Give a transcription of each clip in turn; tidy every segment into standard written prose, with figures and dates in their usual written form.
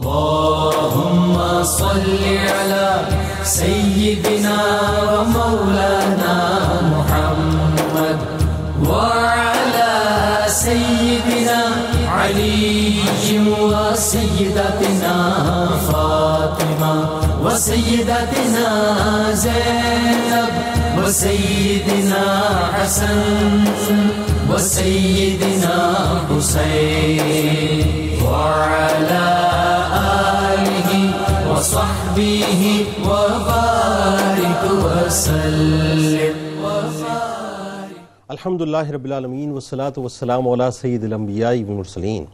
اللهم صل على سيدنا ومولانا محمد وعلى سيدنا علي وسيدتنا فاطمة وسيدتنا زينب وسيدنا حسن وسيدنا حسين وعلى آله وصحبه وبارك وسلم. الحمدللہ رب العالمین والصلاة والسلام علی سید الانبیاء والمرسلین.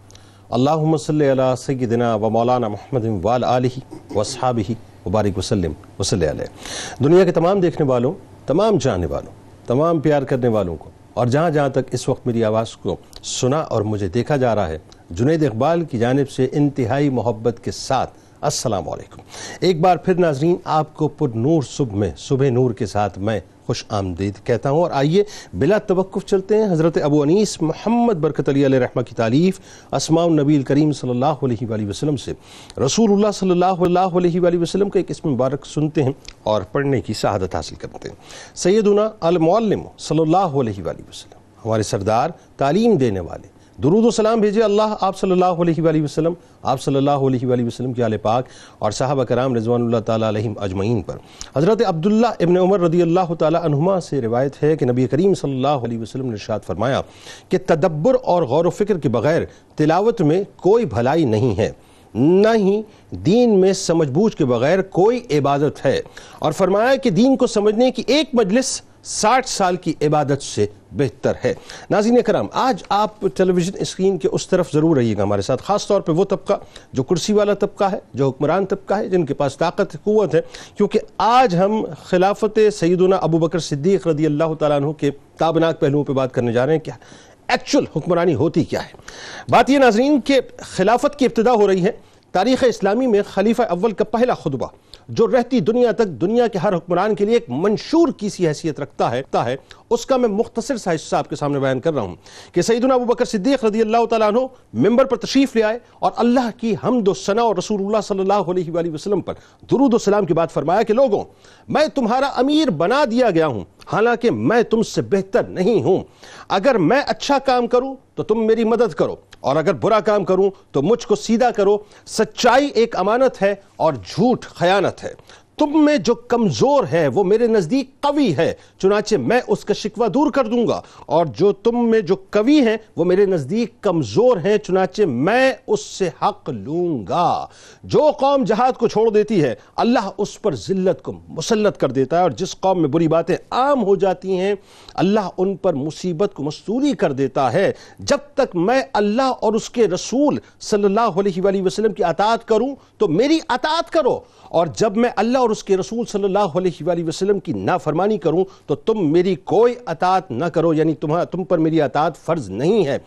اللہم صلی علی سیدنا و مولانا محمد وعلی آلہ واصحابہ وبارک وسلم وصلی علیہ. دنیا کے تمام دیکھنے والوں، تمام جاننے والوں، تمام پیار کرنے والوں کو، اور جہاں جہاں تک اس وقت میری آواز کو سنا اور مجھے دیکھا جا رہا ہے، جنید اقبال کی جانب سے انتہائی محبت کے ساتھ السلام علیکم. ایک بار پھر ناظرین، آپ کو پر نور صبح میں صبح نور کے ساتھ میں خوش آمدید کہتا ہوں، اور آئیے بلا توقف چلتے ہیں حضرت ابو انیس محمد برکت علی علیہ رحمہ کی تالیف اسماء النبی الکریم صلی اللہ علیہ وآلہ وسلم سے رسول اللہ صلی اللہ علیہ وآلہ وسلم کا ایک اسم مبارک سنتے ہیں اور پڑھنے کی سعادت حاصل کرتے ہیں. سیدنا المعلم صلی اللہ علیہ وآلہ وسلم، ہمارے سردار، تعلیم دینے والے، درود و سلام بھیجے اللہ آپ صلی اللہ علیہ وآلہ وسلم، آپ صلی اللہ علیہ وآلہ وسلم کے آل پاک اور صحابہ کرام رضوان اللہ تعالیٰ علیہم اجمعین پر. حضرت عبداللہ ابن عمر رضی اللہ تعالیٰ عنہما سے روایت ہے کہ نبی کریم صلی اللہ علیہ وسلم نے ارشاد فرمایا کہ تدبر اور غور و فکر کے بغیر تلاوت میں کوئی بھلائی نہیں ہے، نہ ہی دین میں سمجھ بوجھ کے بغیر کوئی عبادت ہے، اور فرمایا کہ دین کو سمجھنے کی ایک مجلس 60 سال کی عبادت سے بہتر ہے. ناظرین کرام، آج آپ ٹیلی ویژن اسکرین کے اس طرف ضرور رہیے گا ہمارے ساتھ، خاص طور پہ وہ طبقہ جو کرسی والا طبقہ ہے، جو حکمران طبقہ ہے، جن کے پاس طاقت قوت ہے، کیونکہ آج ہم خلافت سیدنا ابو بکر صدیق رضی اللہ تعالیٰ عنہ کے تابناک پہلوؤں پہ بات کرنے جا رہے ہیں. کیا ایکچول حکمرانی ہوتی کیا ہے؟ بات یہ ناظرین کہ خلافت کی ابتدا ہو رہی ہے. تاریخ اسلامی میں خلیفہ اول کا پہلا خطبہ جو رہتی دنیا تک دنیا کے ہر حکمران کے لیے ایک منشور کی سی حیثیت رکھتا ہے، اس کا میں مختصر سا حصہ آپ کے سامنے بیان کر رہا ہوں کہ سیدنا ابو بکر صدیق رضی اللہ تعالیٰ عنہ ممبر پر تشریف لے آئے اور اللہ کی حمد و ثنا اور رسول اللہ صلی اللہ علیہ وآلہ وسلم پر درود و سلام کی بات فرمایا کہ لوگوں، میں تمہارا امیر بنا دیا گیا ہوں، حالانکہ میں تم سے بہتر نہیں ہوں. اگر میں اچھا کام کروں تو تم میری مدد کرو، اور اگر برا کام کروں تو مجھ کو سیدھا کرو. سچائی ایک امانت ہے اور جھوٹ خیانت ہے. تم میں جو کمزور ہے وہ میرے نزدیک قوی ہے، چنانچہ میں اس کا شکوہ دور کر دوں گا، اور جو تم میں جو قوی ہیں وہ میرے نزدیک کمزور ہیں، چنانچہ میں اس سے حق لوں گا. جو قوم جہاد کو چھوڑ دیتی ہے اللہ اس پر ذلت کو مسلط کر دیتا ہے، اور جس قوم میں بری باتیں عام ہو جاتی ہیں اللہ ان پر مصیبت کو مستوری کر دیتا ہے. جب تک میں اللہ اور اس کے رسول صلی اللہ علیہ وآلہ وسلم کی اطاعت کروں تو میری اطاعت کرو، اور جب میں اللہ اور اس کے رسول صلی اللہ علیہ وآلہ وسلم کی نافرمانی کروں تو تم میری کوئی اطاعت نہ کرو، یعنی تم پر میری اطاعت فرض نہیں ہے.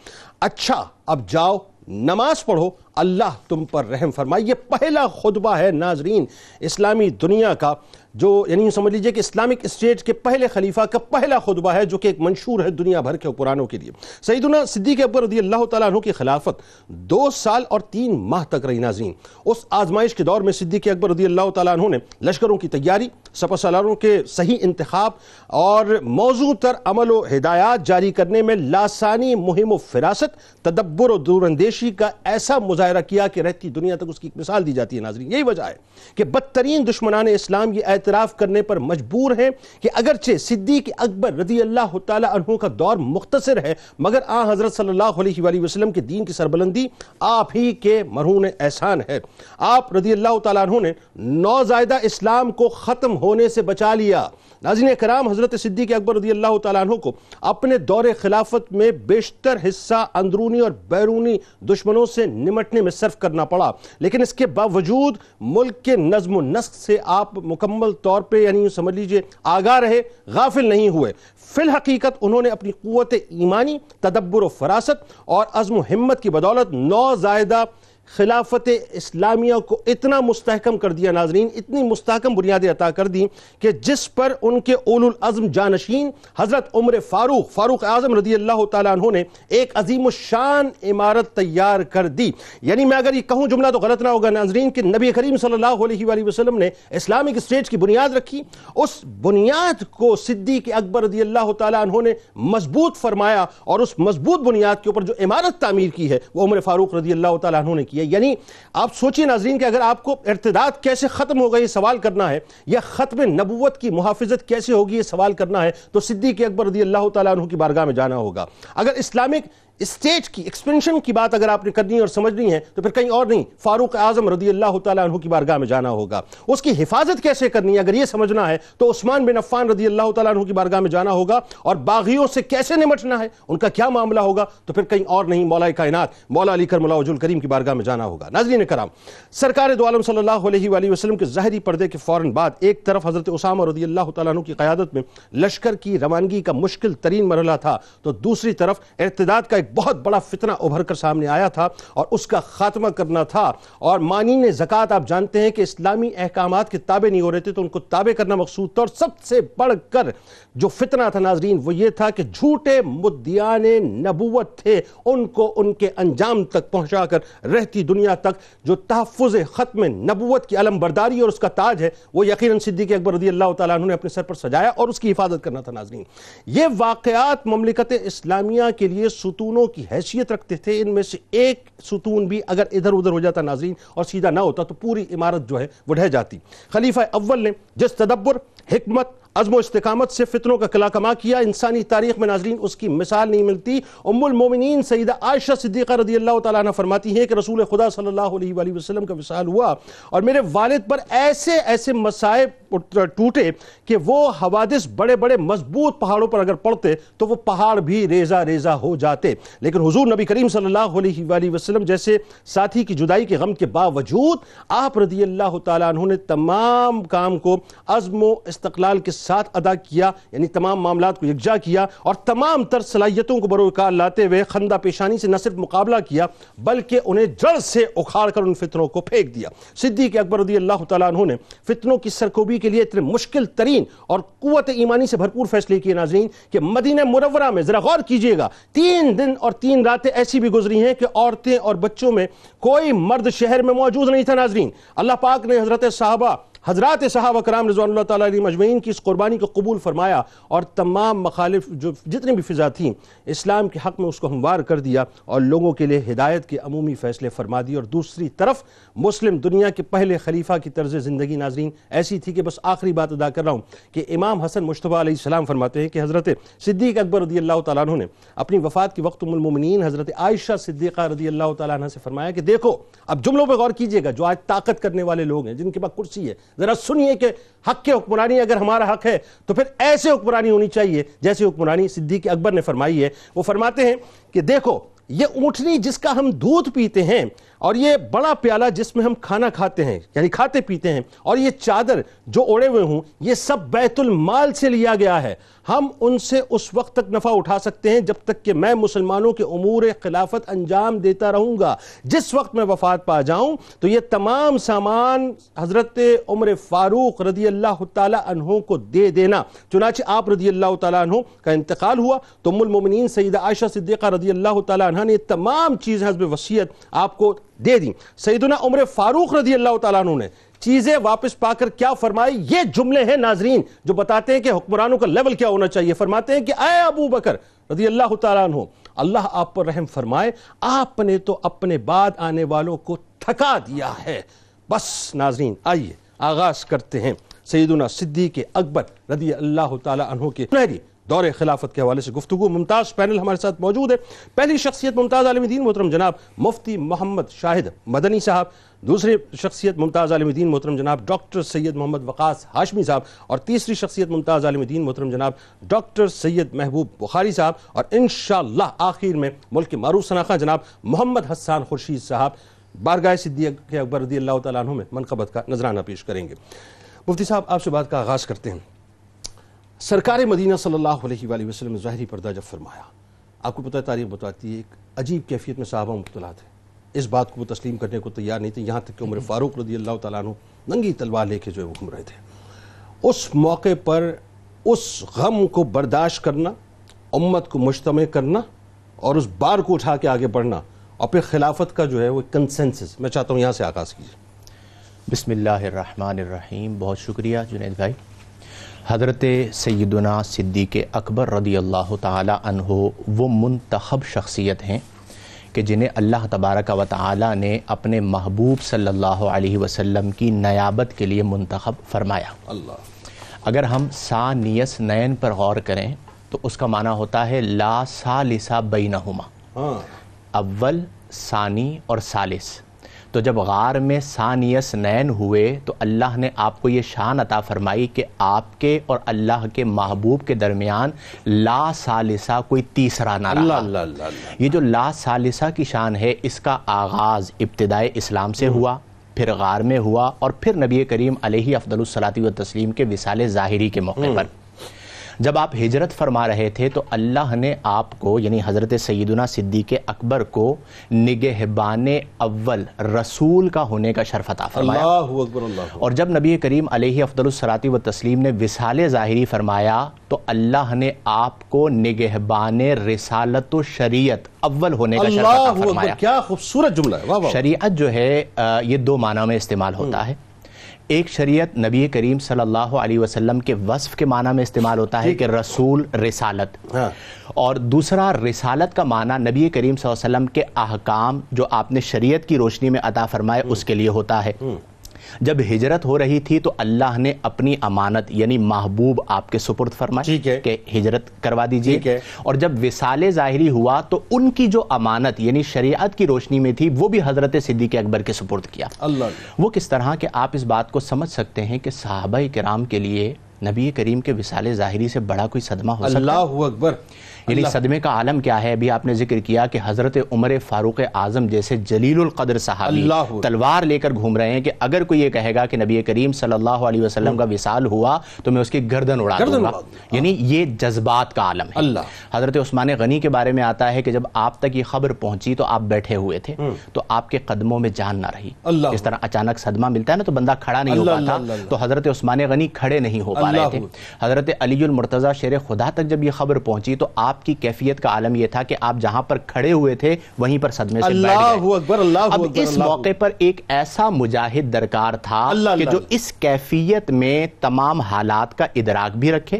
اچھا اب جاؤ نماز پڑھو، اللہ تم پر رحم فرمائے. یہ پہلا خطبہ ہے ناظرین اسلامی دنیا کا، جو یعنی سمجھ لیجئے کہ اسلامک اسٹیٹ کے پہلے خلیفہ کا پہلا خطبہ ہے، جو کہ ایک منشور ہے دنیا بھر کے حکمرانوں کے لیے. سیدنا صدیق اکبر رضی اللہ تعالیٰ عنہ کی خلافت 2 سال اور 3 ماہ تک رہی. ناظرین اس آزمائش کے دور میں صدیق اکبر رضی اللہ تعالیٰ عنہ نے لشکروں کی تیاری، سپہ سالاروں کے صحیح انتخاب اور موضوع تر عمل و ہدایات جاری کرنے میں لاسانی مہم و فراست، تدبر و دور اندیشی کا ایسا مظاہرہ کیا کہ رہتی دنیا تک اس کی ایک مثال دی جاتی ہے. ناظرین یہی وجہ ہے کہ بدترین دشمنان اسلام یہ اعتراف کرنے پر مجبور ہیں کہ اگرچہ صدیق اکبر رضی اللہ تعالی عنہ کا دور مختصر ہے، مگر آن حضرت صلی اللہ علیہ وآلہ وسلم کے دین کی سربلندی آپ ہی کے مرہون احسان ہے. آپ رضی اللہ تعالیٰ عنہ نے نوزائیدہ اسلام کو ختم ہونے سے بچا لیا. ناظرین کرام، حضرت صدیق اکبر رضی اللہ تعالیٰ عنہ کو اپنے دور خلافت میں بیشتر حصہ اندرونی اور بیرونی دشمنوں سے نمٹنے میں صرف کرنا پڑا، لیکن اس کے باوجود ملک کے نظم و نسق سے آپ مکمل طور پہ یعنی سمجھ لیجئے آگاہ رہے، غافل نہیں ہوئے. فی الحقیقت انہوں نے اپنی قوت ایمانی، تدبر و فراست اور عزم و ہمت کی بدولت نوزائیدہ خلافت اسلامیہ کو اتنا مستحکم کر دیا ناظرین، اتنی مستحکم بنیادیں عطا کر دی کہ جس پر ان کے اولو العزم جانشین حضرت عمر فاروق اعظم رضی اللہ تعالیٰ عنہ نے ایک عظیم الشان عمارت تیار کر دی۔ یعنی میں اگر یہ کہوں جملہ تو غلط نہ ہوگا ناظرین کہ نبی کریم صلی اللہ علیہ وآلہ وسلم نے اسلامک اسٹیٹ کی بنیاد رکھی، اس بنیاد کو صدیق اکبر رضی اللہ تعالیٰ عنہ نے مضبوط فرمایا، اور اس مضبوط بنیاد کے اوپر جو عمارت تعمیر کی ہے وہ عمر فاروق رضی اللہ تعالیٰ عنہ نے کی ہے۔ یعنی آپ سوچئے ناظرین کہ اگر آپ کو ارتداد کیسے ختم ہوگا یہ سوال کرنا ہے، یا ختم نبوت کی محافظت کیسے ہوگی یہ سوال کرنا ہے، تو صدیق اکبر رضی اللہ تعالیٰ عنہ کی بارگاہ میں جانا ہوگا۔ اگر اسلامک اسٹیٹ کی ایکسپینشن کی بات اگر آپ نے کرنی اور سمجھنی ہے تو پھر کہیں اور نہیں، فاروق اعظم رضی اللہ تعالیٰ عنہ کی بارگاہ میں جانا ہوگا۔ اس کی حفاظت کیسے کرنی ہے اگر یہ سمجھنا ہے تو عثمان بن عفان رضی اللہ تعالیٰ عنہ کی بارگاہ میں جانا ہوگا، اور باغیوں سے کیسے نمٹنا ہے، ان کا کیا معاملہ ہوگا، تو پھر کہیں اور نہیں، مولا کائنات مولا علی کرم اللہ وجہ الکریم کی بارگاہ میں جانا ہوگا۔ ناظرین کرام، سرکار دو عالم صلی اللہ علیہ وآلہ وسلم کے ظاہری پردے کے فوراً بعد ایک طرف حضرت اسامہ رضی اللہ تعالیٰ عنہ کی قیادت میں لشکر کی روانگی کا مشکل ترین مرحلہ تھا، تو دوسری طرف ارتداد کا ایک بہت بڑا فتنہ ابھر کر سامنے آیا تھا اور اس کا خاتمہ کرنا تھا۔ اور مانین زکوٰۃ آپ جانتے ہیں کہ اسلامی احکامات کے تابع نہیں ہو رہے تھے تو ان کو تابع کرنا مقصود تھا، اور سب سے بڑھ کر جو فتنہ تھا ناظرین وہ یہ تھا کہ جھوٹے مدعیان نبوت تھے، ان کو ان کے انجام تک پہنچا کر رہتی دنیا تک جو تحفظ ختم نبوت کی علم برداری اور اس کا تاج ہے وہ یقیناً صدیق اکبر رضی اللہ تعالیٰ عنہ نے اپنے سر پر سجایا اور اس کی حفاظت کرنا تھا۔ ناظرین یہ واقعات مملکت اسلامیہ کے لیے ستونوں کی حیثیت رکھتے تھے، ان میں سے ایک ستون بھی اگر ادھر ادھر ہو جاتا ناظرین اور سیدھا نہ ہوتا تو پوری عمارت جو ہے وہ ڈھہ جاتی۔ خلیفہ اول نے جس تدبر، حکمت، عزم و استقامت سے فتنوں کا قلع کما کیا، انسانی تاریخ میں ناظرین اس کی مثال نہیں ملتی۔ ام المومنین سیدہ عائشہ صدیقہ رضی اللہ تعالیٰ عنہ فرماتی ہیں کہ رسول خدا صلی اللہ علیہ وآلہ وسلم کا وصال ہوا اور میرے والد پر ایسے مصائب ٹوٹے کہ وہ حوادث بڑے بڑے مضبوط پہاڑوں پر اگر پڑتے تو وہ پہاڑ بھی ریزہ ریزہ ہو جاتے، لیکن حضور نبی کریم صلی اللہ علیہ وآلہ وسلم جیسے ساتھی کی جدائی کے غم کے باوجود آپ رضی اللہ تعالیٰ عنہ نے تمام کام کو عزم و استقلال کے ساتھ ادا کیا، یعنی تمام معاملات کو یکجا کیا اور تمام تر صلاحیتوں کو بروکار لاتے ہوئے خندہ پیشانی سے نہ صرف مقابلہ کیا بلکہ انہیں جڑ سے اکھاڑ کر ان فتنوں کو پھینک دیا۔ صدیق اکبر رضی اللہ تعالیٰ عنہ نے فتنوں کی سرکوبی کے لیے اتنے مشکل ترین اور قوت ایمانی سے بھرپور فیصلے کیے ناظرین کہ مدینہ منورہ میں ذرا غور کیجئے گا 3 دن اور 3 راتیں ایسی بھی گزری ہیں کہ عورتیں اور بچوں میں کوئی مرد شہر میں موجود نہیں تھا۔ ناظرین اللہ پاک نے حضرات صحابہ کرام رضوان اللہ تعالیٰ علیہ مجمعین کی اس قربانی کو قبول فرمایا اور تمام مخالف جو جتنی بھی فضا تھیں اسلام کے حق میں اس کو ہموار کر دیا اور لوگوں کے لیے ہدایت کے عمومی فیصلے فرما دیے۔ اور دوسری طرف مسلم دنیا کے پہلے خلیفہ کی طرز زندگی ناظرین ایسی تھی کہ بس آخری بات ادا کر رہا ہوں کہ امام حسن مجتبیٰ علیہ السلام فرماتے ہیں کہ حضرت صدیق اکبر رضی اللہ تعالیٰ عنہ نے اپنی وفات کے وقت ام المومنین حضرت عائشہ صدیقہ رضی اللہ تعالیٰ عنہ سے فرمایا کہ دیکھو، اب جملوں پہ غور کیجئے گا، جو آج طاقت کرنے والے لوگ ہیں جن کے پاس کرسی ہے، ذرا سنیے کہ حق کے حکمرانی اگر ہمارا حق ہے تو پھر ایسے حکمرانی ہونی چاہیے جیسے حکمرانی صدیق اکبر نے فرمائی ہے۔ وہ فرماتے ہیں کہ دیکھو، یہ اونٹنی جس کا ہم دودھ پیتے ہیں اور یہ بڑا پیالہ جس میں ہم کھانا کھاتے ہیں یعنی کھاتے پیتے ہیں اور یہ چادر جو اوڑے ہوئے ہوں، یہ سب بیت المال سے لیا گیا ہے۔ ہم ان سے اس وقت تک نفع اٹھا سکتے ہیں جب تک کہ میں مسلمانوں کے امور خلافت انجام دیتا رہوں گا۔ جس وقت میں وفات پا جاؤں تو یہ تمام سامان حضرت عمر فاروق رضی اللہ تعالیٰ عنہ کو دے دینا۔ چنانچہ آپ رضی اللہ تعالیٰ عنہ کا انتقال ہوا تو ام المومنین سیدہ عائشہ صدیقہ رضی اللہ تعالیٰ عنہ نے تمام چیزیں حسب وصیت آپ کو دے دیں۔ سیدنا عمر فاروق رضی اللہ تعالیٰ عنہ نے چیزیں واپس پا کر کیا فرمائی؟ یہ جملے ہیں ناظرین جو بتاتے ہیں کہ حکمرانوں کا لیول کیا ہونا چاہیے۔ فرماتے ہیں کہ اے ابو بکر رضی اللہ تعالیٰ عنہ، اللہ آپ پر رحم فرمائے، آپ نے تو اپنے بعد آنے والوں کو تھکا دیا ہے۔ بس ناظرین آئیے آغاز کرتے ہیں سیدنا صدیق اکبر رضی اللہ تعالیٰ عنہ کے سنہری دور خلافت کے حوالے سے گفتگو۔ ممتاز پینل ہمارے ساتھ موجود ہے۔ پہلی شخصیت ممتاز عالم دین محترم جناب مفتی محمد شاہد مدنی صاحب، دوسری شخصیت ممتاز عالم دین محترم جناب ڈاکٹر سید محمد وقاص ہاشمی صاحب، اور تیسری شخصیت ممتاز عالم دین محترم جناب ڈاکٹر سید محبوب بخاری صاحب، اور انشاءاللہ آخر میں ملک کے معروف شناخواں جناب محمد حسان خورشید صاحب بارگاہ صدیق اکبر رضی اللہ تعالیٰ عنہ میں منقبت کا نذرانہ پیش کریں گے۔ مفتی صاحب آپ سے بات کا آغاز کرتے ہیں۔ سرکار مدینہ صلی اللہ علیہ وآلہ وسلم نے ظاہری پردہ جب فرمایا، آپ کو پتہ ہے تاریخ بتاتی ہے ایک عجیب کیفیت میں صحابہ مبتلا تھے، اس بات کو وہ تسلیم کرنے کو تیار نہیں تھے، یہاں تک کہ عمر فاروق رضی اللہ تعالیٰ عنہ ننگی تلوار لے کے جو ہے وہ گھوم رہے تھے۔ اس موقع پر اس غم کو برداشت کرنا، امت کو مجتمع کرنا اور اس بار کو اٹھا کے آگے بڑھنا، اور پھر خلافت کا جو ہے وہ کنسنسس، میں چاہتا ہوں یہاں سے آغاز کیجیے۔ بسم اللہ الرحمن الرحیم۔ بہت شکریہ جنید بھائی۔ حضرت سیدنا صدیق اکبر رضی اللہ تعالی عنہ وہ منتخب شخصیت ہیں کہ جنہیں اللہ تبارک و تعالی نے اپنے محبوب صلی اللہ علیہ وسلم کی نیابت کے لیے منتخب فرمایا۔ اگر ہم ثانیس نین پر غور کریں تو اس کا معنی ہوتا ہے لا ثالث بینہما، اول، ثانی اور ثالث۔ تو جب غار میں ثانیس نین ہوئے تو اللہ نے آپ کو یہ شان عطا فرمائی کہ آپ کے اور اللہ کے محبوب کے درمیان لا ثالثہ کوئی تیسرا نہ رہا۔ یہ جو لا ثالثہ کی شان ہے، اس کا آغاز ابتدائے اسلام سے ہوا، پھر غار میں ہوا، اور پھر نبی کریم علیہ افضل الصلاۃ والتسلیم کے وصال ظاہری کے موقع پر جب آپ ہجرت فرما رہے تھے تو اللہ نے آپ کو یعنی حضرت سیدنا صدیق اکبر کو نگہبان اول رسول کا ہونے کا شرف عطا فرمایا۔ اللہ اکبر، اللہ اکبر۔ اور جب نبی کریم علیہ افضل الصلاۃ والتسلیم نے وصال ظاہری فرمایا تو اللہ نے آپ کو نگہبان رسالت و شریعت اول ہونے کا شرف عطا فرمایا۔ کیا خوبصورت جملہ ہے، واہ واہ۔ شریعت جو ہے یہ دو معنوں میں استعمال ہوتا ہے۔ ایک شریعت نبی کریم صلی اللہ علیہ وسلم کے وصف کے معنی میں استعمال ہوتا ہے کہ رسول، رسالت، اور دوسرا رسالت کا معنی نبی کریم صلی اللہ علیہ وسلم کے احکام جو آپ نے شریعت کی روشنی میں عطا فرمائے اس کے لیے ہوتا ہے۔ جب ہجرت ہو رہی تھی تو اللہ نے اپنی امانت یعنی محبوب آپ کے سپرد فرمائی کہ ہجرت کروا دیجئے، اور جب وصال ظاہری ہوا تو ان کی جو امانت یعنی شریعت کی روشنی میں تھی وہ بھی حضرت صدیق اکبر کے سپرد کیا۔ وہ کس طرح کہ آپ اس بات کو سمجھ سکتے ہیں کہ صحابہ کرام کے لیے نبی کریم کے وصال ظاہری سے بڑا کوئی صدمہ ہو سکتا ہے؟ اللہ اکبر۔ یعنی صدمے کا عالم کیا ہے؟ ابھی آپ نے ذکر کیا کہ حضرت عمر فاروق اعظم جیسے جلیل القدر صحابی تلوار لے کر گھوم رہے ہیں کہ اگر کوئی یہ کہے گا کہ نبی کریم صلی اللہ علیہ وسلم کا وصال ہوا تو میں اس کی گردن اڑا دوں گا، یعنی یہ جذبات کا عالم ہے۔ حضرت عثمان غنی کے بارے میں آتا ہے کہ جب آپ تک یہ خبر پہنچی تو آپ بیٹھے ہوئے تھے تو آپ کے قدموں میں جان نہ رہی۔ اس طرح اچانک صدمہ ملتا ہے نا تو بندہ کھڑا نہیں ہو پاتا، تو حضرت عثمان غنی کھڑے نہیں ہو پا رہے تھے۔ حضرت علی المرتضیٰ شیر خدا تک جب یہ خبر پہنچی تو آپ کی کیفیت کا عالم یہ تھا کہ آپ جہاں پر کھڑے ہوئے تھے وہیں پر صدمے سے بیٹھ گئے۔ اب اس موقع پر ایک ایسا مجاہد درکار تھا کہ جو اس کیفیت میں تمام حالات کا ادراک بھی رکھے،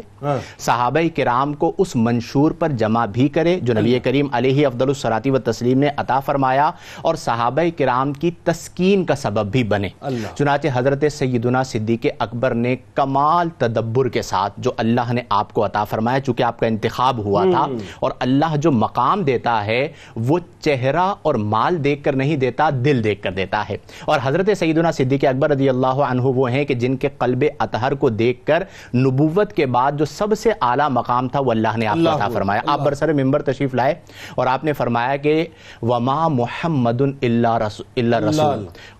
صحابہ کرام کو اس منشور پر جمع بھی کرے جو نبی کریم علیہ افضل الصلاۃ والتسلیم نے عطا فرمایا، اور صحابہ کرام کی تسکین کا سبب بھی بنے۔ چنانچہ حضرت سیدنا صدیق اکبر نے کمال تدبر کے ساتھ جو اللہ نے آپ کو عطا فرمایا، چونکہ آپ کا انتخاب ہوا تھا، اور اللہ جو مقام دیتا ہے وہ چہرہ اور مال دیکھ کر نہیں دیتا، دل دیکھ کر دیتا ہے، اور حضرت سیدنا صدیق اکبر رضی اللہ عنہ وہ ہیں کہ جن کے قلب اطہر کو دیکھ کر نبوت کے بعد جو سب سے اعلیٰ مقام تھا وہ اللہ نے آپ کو عطا فرمایا۔ آپ برسر ممبر تشریف لائے اور آپ نے فرمایا کہ وما محمد الا رسول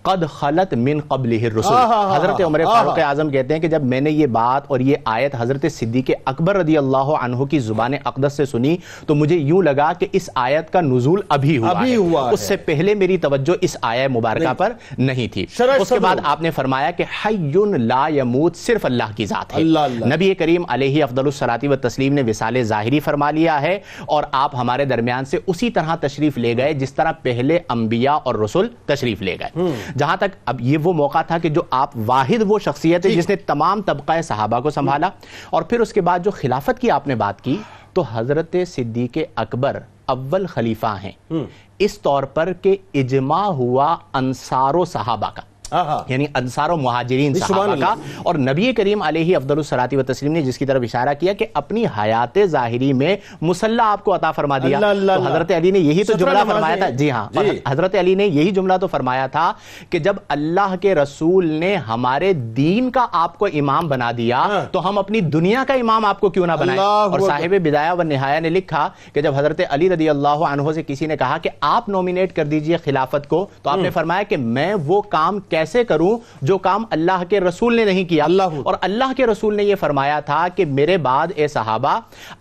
قد خلت من قبلہ الرسل۔ حضرت عمر فاروق اعظم کہتے ہیں کہ جب میں نے یہ بات اور یہ آیت حضرت صدیق اکبر رضی اللہ عنہ کی زبان اقدس سے سنی تو مجھے یوں لگا کہ اس آیت کا نزول ابھی ہوا ہے، اس سے پہلے میری توجہ اس آیہ مبارکہ پر نہیں تھی۔ اس کے بعد آپ نے فرمایا کہ حی لا یموت صرف اللہ کی ذات ہے۔ نبی کریم علیہ افضل الصلاۃ والتسلیم نے وصال ظاہری فرما لیا ہے، اور آپ ہمارے درمیان سے اسی طرح تشریف لے گئے جس طرح پہلے انبیاء اور رسول تشریف لے گئے۔ جہاں تک اب یہ وہ موقع تھا کہ جو آپ واحد وہ شخصیت ہے جس نے تمام طبقہ صحابہ کو سنبھالا، اور پھر اس کے بعد جو خلافت کی آپ نے بات کی تو حضرت صدیق اکبر اول خلیفہ ہیں اس طور پر کہ اجماع ہوا انصار و صحابہ کا، یعنی انصار و مہاجرین صحابہ کا، اور نبی کریم علیہ افضل الصلاۃ والتسلیم نے جس کی طرف اشارہ کیا کہ اپنی حیات ظاہری میں مصلی آپ کو عطا فرما دیا۔ تو حضرت علی نے یہی تو جملہ فرمایا تھا، جی ہاں، حضرت علی نے یہی جملہ تو فرمایا تھا کہ جب اللہ کے رسول نے ہمارے دین کا آپ کو امام بنا دیا تو ہم اپنی دنیا کا امام آپ کو کیوں نہ بنائیں۔ اور صاحب بدایہ و نہایہ نے لکھا کہ جب حضرت علی رضی اللہ عنہ سے کسی نے کہا کہ آپ نومینیٹ کر دیجئے خلافت کو، تو آپ نے فرمایا کہ میں وہ کام کیسے کروں جو کام اللہ کے رسول نے نہیں کیا؟ اور اللہ کے رسول نے یہ فرمایا تھا کہ میرے بعد اے صحابہ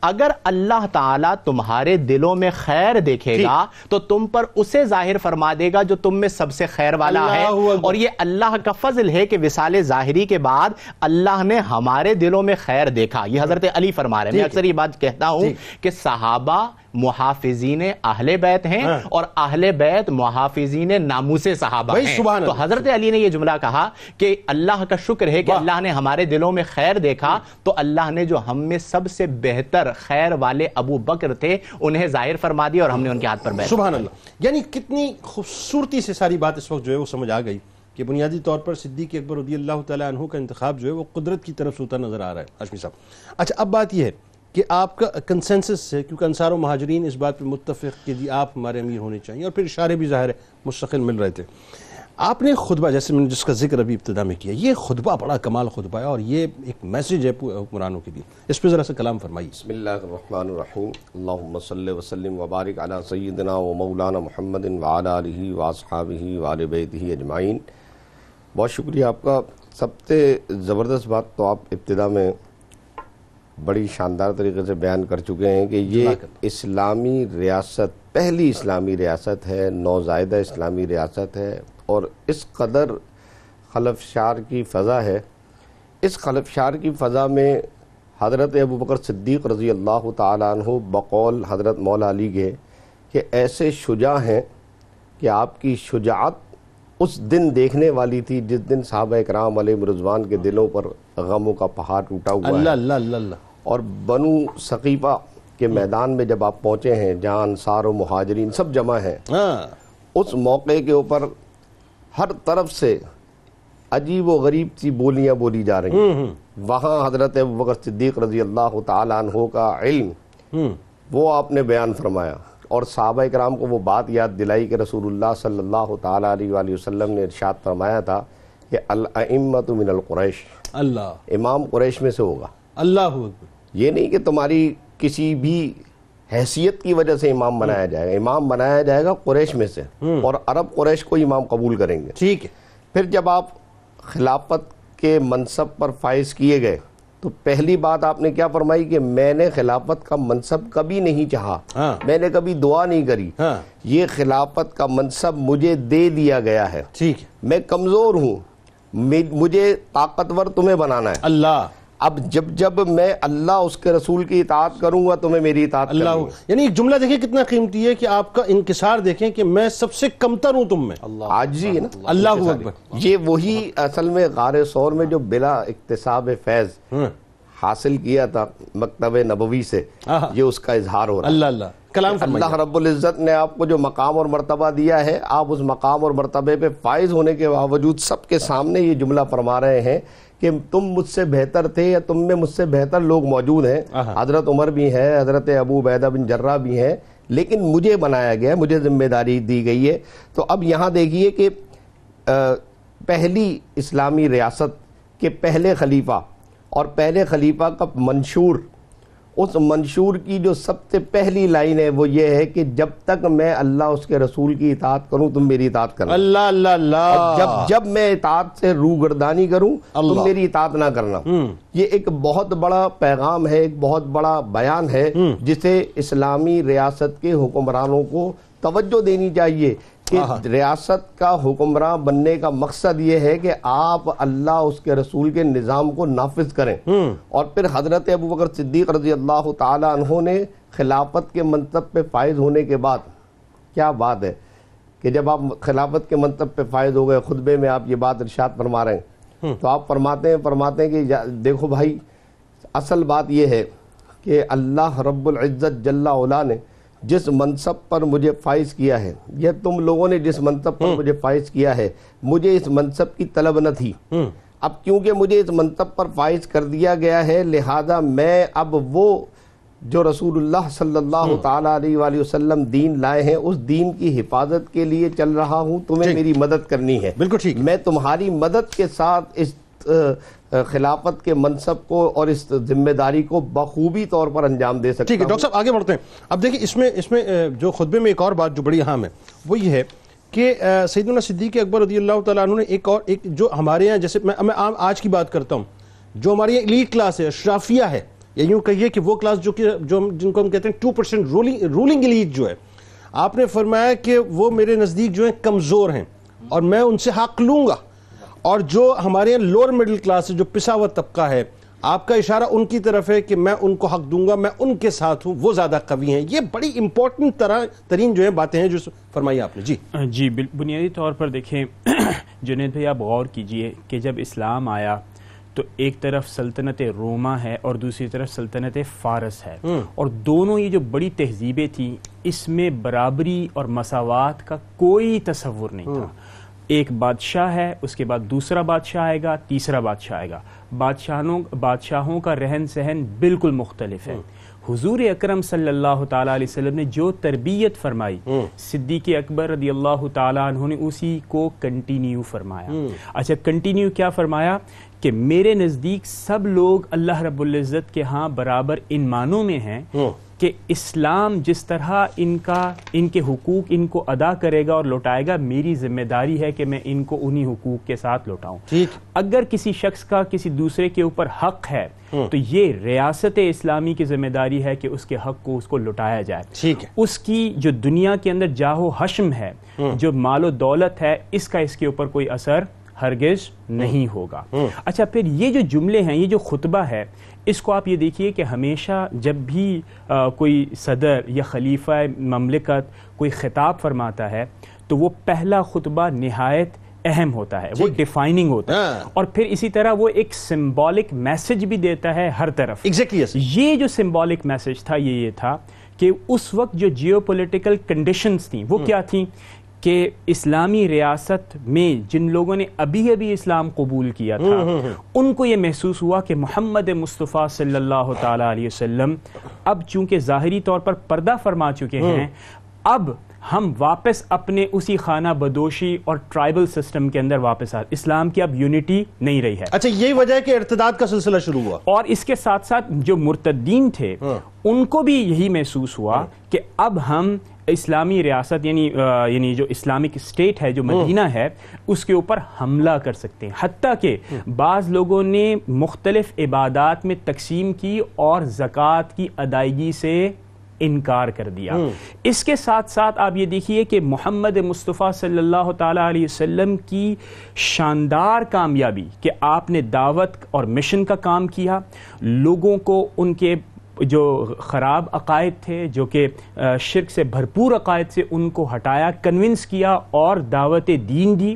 اگر اللہ تعالیٰ تمہارے دلوں میں خیر دیکھے گا تو تم پر اسے ظاہر فرما دے گا جو تم میں سب سے خیر والا ہے. اور یہ اللہ کا فضل ہے کہ وصال ظاہری کے بعد اللہ نے ہمارے دلوں میں خیر دیکھا. یہ حضرت علی فرما رہے ہیں. میں اکثر یہ بات کہتا ہوں کہ صحابہ محافظین اہل بیت ہیں اور اہل بیت محافظین ناموس صحابہ ہیں. تو حضرت علی نے یہ جملہ کہا کہ اللہ کا شکر ہے کہ اللہ نے ہمارے دلوں میں خیر دیکھا تو اللہ نے جو ہم میں سب سے بہتر خیر والے ابو بکر تھے انہیں ظاہر فرما دیا اور ہم نے ان کے ہاتھ پر بیعت. سبحان اللہ. یعنی کتنی خوبصورتی سے ساری بات اس وقت جو ہے وہ سمجھ آ گئی کہ بنیادی طور پر صدیق اکبر رضی اللہ تعالیٰ عنہ کا انتخاب جو ہے وہ قدرت کی طرف سے ہوتا نظر آ رہا ہے. ہاشمی صاحب اچھا اب بات یہ ہے کہ آپ کا کنسنسس ہے کیونکہ انصار و مہاجرین اس بات پہ متفق کہ جی آپ ہمارے امیر ہونے چاہیے اور پھر اشارے بھی ظاہر ہے مستقل مل رہے تھے. آپ نے خطبہ جیسے میں نے جس کا ذکر ابھی ابتدا میں کیا یہ خطبہ بڑا کمال خطبہ ہے اور یہ ایک میسیج ہے حکمرانوں کے لیے. اس پہ ذرا سا کلام فرمائیے. بسم اللہ الرحمن الرحیم. اللہم صلی وسلم وبارک علی سیدنا و مولانا محمد وعلی آلہ واصحابہ وآل بیتہ اجمعین. بہت شکریہ آپ کا. سب سے زبردست بات تو آپ ابتدا میں بڑی شاندار طریقے سے بیان کر چکے ہیں کہ یہ اسلامی ریاست پہلی اسلامی ریاست ہے, نوزائیدہ اسلامی ریاست ہے اور اس قدر خلفشار کی فضا ہے. اس خلفشار کی فضا میں حضرت ابوبکر صدیق رضی اللہ تعالیٰ عنہ بقول حضرت مولا علی کے کہ ایسے شجاع ہیں کہ آپ کی شجاعت اس دن دیکھنے والی تھی جس دن صحابہ اکرام علیہم رضوان کے دلوں پر غموں کا پہاڑ ٹوٹا ہوا ہے. اللہ اللہ اللہ اللہ. اور بنو ثقیفہ کے میدان میں جب آپ پہنچے ہیں جہاں انصار و مہاجرین سب جمع ہیں, اس موقع کے اوپر ہر طرف سے عجیب و غریب سی بولیاں بولی جا رہی ہیں. وہاں حضرت ابوبکر صدیق رضی اللہ تعالیٰ عنہ کا علم وہ آپ نے بیان فرمایا اور صحابہ اکرام کو وہ بات یاد دلائی کہ رسول اللہ صلی اللہ تعالیٰ علیہ وآلہ وسلم نے ارشاد فرمایا تھا کہ الائمۃ من القریش, اللہ امام قریش میں سے ہوگا. اللہ اکبر. یہ نہیں کہ تمہاری کسی بھی حیثیت کی وجہ سے امام بنایا جائے گا, امام بنایا جائے گا قریش میں سے اور عرب قریش کو امام قبول کریں گے. ٹھیک ہے. پھر جب آپ خلافت کے منصب پر فائز کیے گئے تو پہلی بات آپ نے کیا فرمائی کہ میں نے خلافت کا منصب کبھی نہیں چاہا, میں نے کبھی دعا نہیں کری, یہ خلافت کا منصب مجھے دے دیا گیا ہے. ٹھیک ہے. میں کمزور ہوں, مجھے طاقتور تمہیں بنانا ہے. اللہ اب جب میں اللہ اس کے رسول کی اطاعت کروں گا تمہیں میری اطاعت کرنی ہے. یعنی ایک جملہ دیکھیں کتنا قیمتی ہے کہ آپ کا انکسار دیکھیں کہ میں سب سے کمتر ہوں تم میں. عاجزی ہے نا. اللہ اکبر. یہ وہی اصل میں غار ثور میں جو بلا اکتساب فیض حاصل کیا تھا مکتب نبوی سے, یہ اس کا اظہار ہو رہا ہے. اللہ اللہ. کلام فرمائیے. اللہ رب العزت نے آپ کو جو مقام اور مرتبہ دیا ہے, آپ اس مقام اور مرتبے پہ فائز ہونے کے باوجود سب کے سامنے یہ جملہ فرما رہے ہیں کہ تم مجھ سے بہتر تھے یا تم میں مجھ سے بہتر لوگ موجود ہیں. حضرت عمر بھی ہیں, حضرت ابو عبیدہ بن جرہ بھی ہیں, لیکن مجھے بنایا گیا, مجھے ذمہ داری دی گئی ہے. تو اب یہاں دیکھیے کہ پہلی اسلامی ریاست کے پہلے خلیفہ اور پہلے خلیفہ کا منشور, اس منشور کی جو سب سے پہلی لائن ہے وہ یہ ہے کہ جب تک میں اللہ اس کے رسول کی اطاعت کروں تم میری اطاعت کرنا. اللہ اللہ اللہ. جب میں اطاعت سے روگردانی کروں تم میری اطاعت نہ کرنا. یہ ایک بہت بڑا پیغام ہے, ایک بہت بڑا بیان ہے جسے اسلامی ریاست کے حکمرانوں کو توجہ دینی چاہیے کہ ریاست کا حکمران بننے کا مقصد یہ ہے کہ آپ اللہ اس کے رسول کے نظام کو نافذ کریں. اور پھر حضرت ابوبکر صدیق رضی اللہ تعالیٰ عنہ نے خلافت کے منصب پہ فائز ہونے کے بعد, کیا بات ہے کہ جب آپ خلافت کے منصب پہ فائز ہو گئے, خطبے میں آپ یہ بات ارشاد فرما رہے ہیں تو آپ فرماتے ہیں کہ دیکھو بھائی, اصل بات یہ ہے کہ اللہ رب العزت جل علا نے جس منصب پر مجھے فائز کیا ہے, یہ تم لوگوں نے جس منصب پر مجھے فائز کیا ہے, مجھے اس منصب کی طلب نہ تھی. اب کیونکہ مجھے اس منصب پر فائز کر دیا گیا ہے لہذا میں اب وہ جو رسول اللہ صلی اللہ تعالیٰ علیہ وآلہ وسلم دین لائے ہیں اس دین کی حفاظت کے لیے چل رہا ہوں, تمہیں میری مدد کرنی ہے. بالکل ٹھیک. میں تمہاری مدد کے ساتھ اس خلافت کے منصب کو اور اس ذمہ داری کو بخوبی طور پر انجام دے سکتا ہوں. ٹھیک ہے ڈاکٹر صاحب آگے بڑھتے ہیں. اب دیکھیں اس میں جو خطبے میں ایک اور بات جو بڑی اہم ہے وہ یہ ہے کہ سیدنا صدیق اکبر رضی اللہ تعالیٰ عنہ نے ایک جو ہمارے یہاں، جیسے میں آج کی بات کرتا ہوں، جو ہمارے یہاں ایلیٹ کلاس ہے، اشرافیہ ہے، یا یوں کہیے کہ وہ کلاس جو جن کو ہم کہتے ہیں 2% رولنگ ایلیٹ جو ہے، آپ نے فرمایا کہ وہ میرے نزدیک جو ہیں کمزور ہیں اور میں ان سے حق لوں گا، اور جو ہمارے یہاں لوور مڈل کلاس ہے، جو پسا ہوا طبقہ ہے، آپ کا اشارہ ان کی طرف ہے کہ میں ان کو حق دوں گا، میں ان کے ساتھ ہوں، وہ زیادہ قوی ہیں۔ یہ بڑی امپورٹنٹ ترین جو ہیں باتیں ہیں جو فرمائی آپ نے۔ جی بنیادی طور پر دیکھیں جنید بھائی، آپ غور کیجئے کہ جب اسلام آیا تو ایک طرف سلطنت روما ہے اور دوسری طرف سلطنت فارس ہے، اور دونوں یہ جو بڑی تہذیبیں تھیں اس میں برابری اور مساوات کا کوئی تصور نہیں تھا۔ ایک بادشاہ ہے، اس کے بعد دوسرا بادشاہ آئے گا، تیسرا بادشاہ آئے گا، بادشاہوں کا رہن سہن بالکل مختلف ہے۔ حضور اکرم صلی اللہ تعالیٰ علیہ وسلم نے جو تربیت فرمائی، صدیق اکبر رضی اللہ تعالیٰ عنہ نے اسی کو کنٹینیو فرمایا۔ اچھا، کنٹینیو کیا فرمایا؟ کہ میرے نزدیک سب لوگ اللہ رب العزت کے ہاں برابر ان معنوں میں ہیں کہ اسلام جس طرح ان کے حقوق ان کو ادا کرے گا اور لوٹائے گا، میری ذمہ داری ہے کہ میں ان کو انہی حقوق کے ساتھ لوٹاؤں۔ اگر کسی شخص کا کسی دوسرے کے اوپر حق ہے تو یہ ریاست اسلامی کی ذمہ داری ہے کہ اس کے حق کو اس کو لوٹایا جائے۔ اس کی جو دنیا کے اندر جاہ و حشم ہے، جو مال و دولت ہے، اس کا اس کے اوپر کوئی اثر ہرگز نہیں ہوگا۔ اچھا، پھر یہ جو جملے ہیں، یہ جو خطبہ ہے، اس کو آپ یہ دیکھیے کہ ہمیشہ جب بھی کوئی صدر یا خلیفہ مملکت کوئی خطاب فرماتا ہے تو وہ پہلا خطبہ نہایت اہم ہوتا ہے، وہ ڈیفائننگ ہوتا ہے، اور پھر اسی طرح وہ ایک سمبولک میسج بھی دیتا ہے ہر طرف۔ یہ جو سمبولک میسج تھا یہ تھا کہ اس وقت جو جیو پولیٹیکل کنڈیشنز تھیں وہ کیا تھیں کہ اسلامی ریاست میں جن لوگوں نے ابھی اسلام قبول کیا تھا ان کو یہ محسوس ہوا کہ محمد مصطفیٰ صلی اللہ تعالیٰ علیہ وسلم اب چونکہ ظاہری طور پر پردہ فرما چکے ہیں، اب ہم واپس اپنے اسی خانہ بدوشی اور ٹرائبل سسٹم کے اندر واپس اسلام کی اب یونٹی نہیں رہی ہے۔ اچھا، یہی وجہ ہے کہ ارتداد کا سلسلہ شروع ہوا، اور اس کے ساتھ ساتھ جو مرتدین تھے ان کو بھی یہی محسوس ہوا کہ اب ہم اسلامی ریاست یعنی جو اسلامک اسٹیٹ ہے، جو مدینہ ہے، اس کے اوپر حملہ کر سکتے ہیں۔ حتیٰ کہ بعض لوگوں نے مختلف عبادات میں تقسیم کی اور زکوٰۃ کی ادائیگی سے انکار کر دیا۔ اس کے ساتھ ساتھ آپ یہ دیکھیے کہ محمد مصطفیٰ صلی اللہ تعالیٰ علیہ وسلم کی شاندار کامیابی کہ آپ نے دعوت اور مشن کا کام کیا، لوگوں کو ان کے جو خراب عقائد تھے، جو کہ شرک سے بھرپور عقائد سے، ان کو ہٹایا، کنونس کیا اور دعوت دین دی۔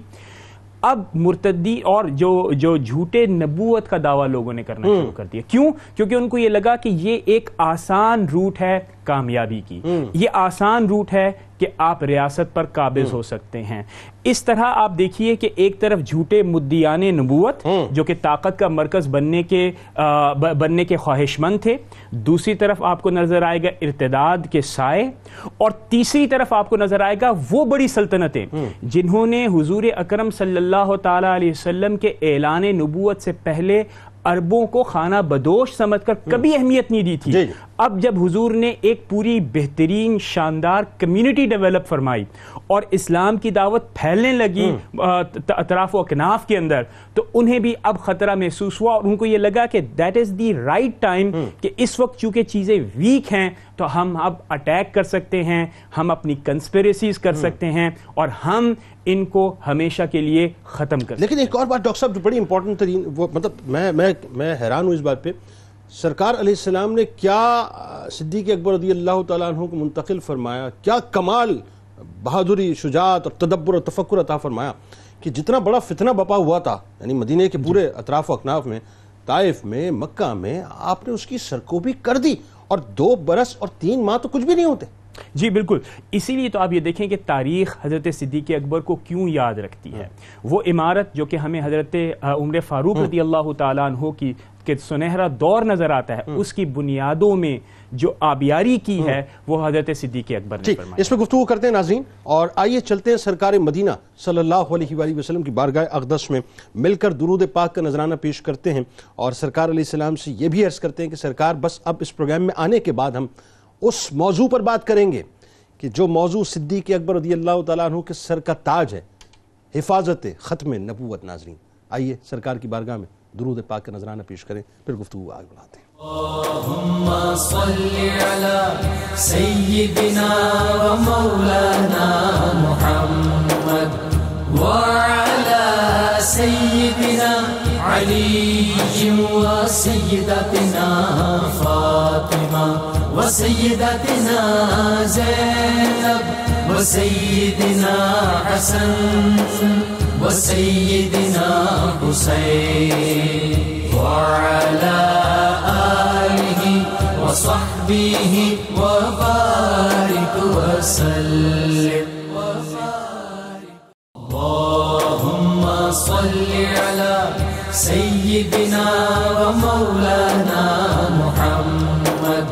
اب مرتدی اور جو جھوٹے نبوت کا دعویٰ لوگوں نے کرنا شروع کر دیا۔ کیوں؟ کیونکہ ان کو یہ لگا کہ یہ ایک آسان روٹ ہے کامیابی کی، یہ آسان روٹ ہے کہ آپ ریاست پر قابض ہو سکتے ہیں۔ اس طرح آپ دیکھیے کہ ایک طرف جھوٹے مدعیان نبوت جو کہ طاقت کا مرکز بننے کے خواہش مند تھے، دوسری طرف آپ کو نظر آئے گا ارتداد کے سائے، اور تیسری طرف آپ کو نظر آئے گا وہ بڑی سلطنتیں جنہوں نے حضور اکرم صلی اللہ تعالیٰ علیہ وسلم کے اعلان نبوت سے پہلے عربوں کو خانہ بدوش سمجھ کر کبھی اہمیت نہیں دی تھی۔ اب جب حضور نے ایک پوری بہترین شاندار کمیونٹی ڈیولپ فرمائی اور اسلام کی دعوت پھیلنے لگی اطراف و اکناف کے اندر، تو انہیں بھی اب خطرہ محسوس ہوا، اور ان کو یہ لگا کہ that is the right time, کہ اس وقت چونکہ چیزیں ویک ہیں تو ہم اب اٹیک کر سکتے ہیں، ہم اپنی کنسپیریسیز کر سکتے ہیں، اور ہم ان کو ہمیشہ کے لیے ختم کر سکتے ہیں۔ لیکن ایک اور بات ڈاکٹر صاحب جو بڑی امپورٹنٹ ترین، وہ مطلب میں حیران ہوں اس بات پہ، سرکار علیہ السلام نے کیا صدیق اکبر رضی اللہ تعالیٰ عنہ کو منتقل فرمایا، کیا کمال بہادری، شجاعت اور تدبر اور تفکر عطا فرمایا کہ جتنا بڑا فتنہ بپا ہوا تھا، یعنی مدینہ کے پورے اطراف و اکناف میں، طائف میں، مکہ میں، آپ نے اس کی سرکوبی کر دی، اور 2 برس اور 3 ماہ تو کچھ بھی نہیں ہوتے۔ جی بالکل، اسی لیے تو آپ یہ دیکھیں کہ تاریخ حضرت صدیق اکبر کو کیوں یاد رکھتی ہے۔ وہ عمارت جو کہ ہمیں حضرت عمر فاروق رضی اللہ تعالیٰ عنہ کی کہ سنہرا دور نظر آتا ہے، اس کی بنیادوں میں جو آبیاری کی ہے وہ حضرت صدیق اکبر نے فرمائی۔ اس پہ گفتگو کرتے ہیں ناظرین، اور آئیے چلتے ہیں سرکار مدینہ صلی اللہ علیہ وآلہ وسلم کی بارگاہ اقدس میں مل کر درود پاک کا نذرانہ پیش کرتے ہیں، اور سرکار علیہ السلام سے یہ بھی عرض کرتے ہیں کہ سرکار بس اب اس پروگرام میں آنے کے بعد ہم اس موضوع پر بات کریں گے کہ جو موضوع صدیق اکبر رضی اللہ تعالیٰ عنہ کے سر کا تاج ہے، حفاظت ختم نبوت، ناظرین آئیے سرکار کی بارگاہ میں درود پاک کا نذرانہ پیش کریں، پھر گفتگو آگے بڑھاتے ہیں۔ اللهم صل على سيدنا ومولانا محمد وعلى سيدنا علي وسيدتنا فاطمة وسيدتنا زينب وسيدنا حسن وسيدنا حسين وعلى آله وصحبه وبارك وسلم اللهم صل على سيدنا ومولانا محمد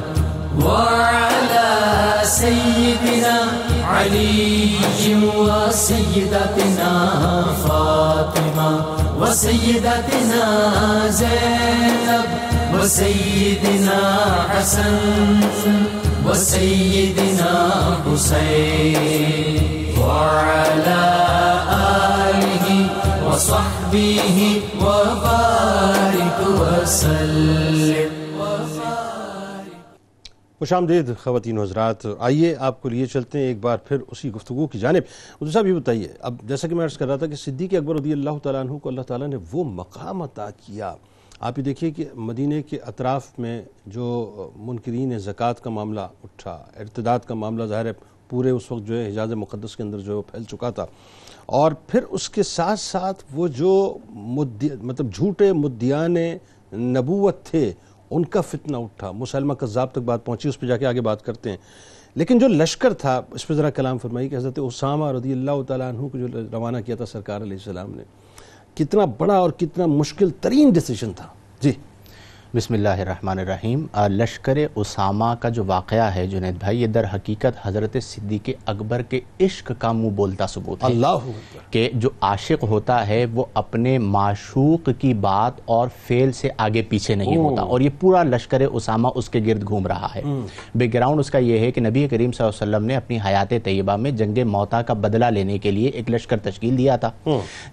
وعلى سيدنا علي وسيدتنا فاطمة وسيدتنا زينب وسيدنا حسن وسيدنا حسين وعلى آله وصحبه وبارك وسلم۔ خوش آمدید خواتین و حضرات، آئیے آپ کو لیے چلتے ہیں ایک بار پھر اسی گفتگو کی جانب۔ حضور صاحب یہ بتائیے، اب جیسا کہ میں عرض کر رہا تھا کہ صدیق اکبر رضی اللہ تعالیٰ عنہ کو اللہ تعالیٰ نے وہ مقام عطا کیا۔ آپ یہ دیکھیے کہ مدینہ کے اطراف میں جو منکرین زکوٰۃ کا معاملہ اٹھا، ارتداد کا معاملہ ظاہر ہے پورے اس وقت جو ہے حجاز مقدس کے اندر جو ہے پھیل چکا تھا، اور پھر اس کے ساتھ ساتھ وہ جو مطلب جھوٹے مدعیان نبوت تھے ان کا فتنہ اٹھا، مسلمہ کذاب تک بات پہنچی، اس پہ جا کے آگے بات کرتے ہیں۔ لیکن جو لشکر تھا اس پہ ذرا کلام فرمائی کہ حضرت اسامہ رضی اللہ تعالیٰ عنہ کو جو روانہ کیا تھا سرکار علیہ السلام نے، کتنا بڑا اور کتنا مشکل ترین ڈیسیجن تھا۔ جی بسم اللہ الرحمن الرحیم۔ لشکر اسامہ کا جو واقعہ ہے جنید بھائی، یہ در حقیقت حضرت صدیق اکبر کے عشق کا منہ بولتا ثبوت ہے۔ اللہ کہ جو عاشق ہوتا ہے وہ اپنے معشوق کی بات اور فعل سے آگے پیچھے نہیں ہوتا، اور یہ پورا لشکر اسامہ اس کے گرد گھوم رہا ہے۔ بیک گراؤنڈ اس کا یہ ہے کہ نبی کریم صلی اللہ علیہ وسلم نے اپنی حیات طیبہ میں جنگ موتا کا بدلہ لینے کے لیے ایک لشکر تشکیل دیا تھا،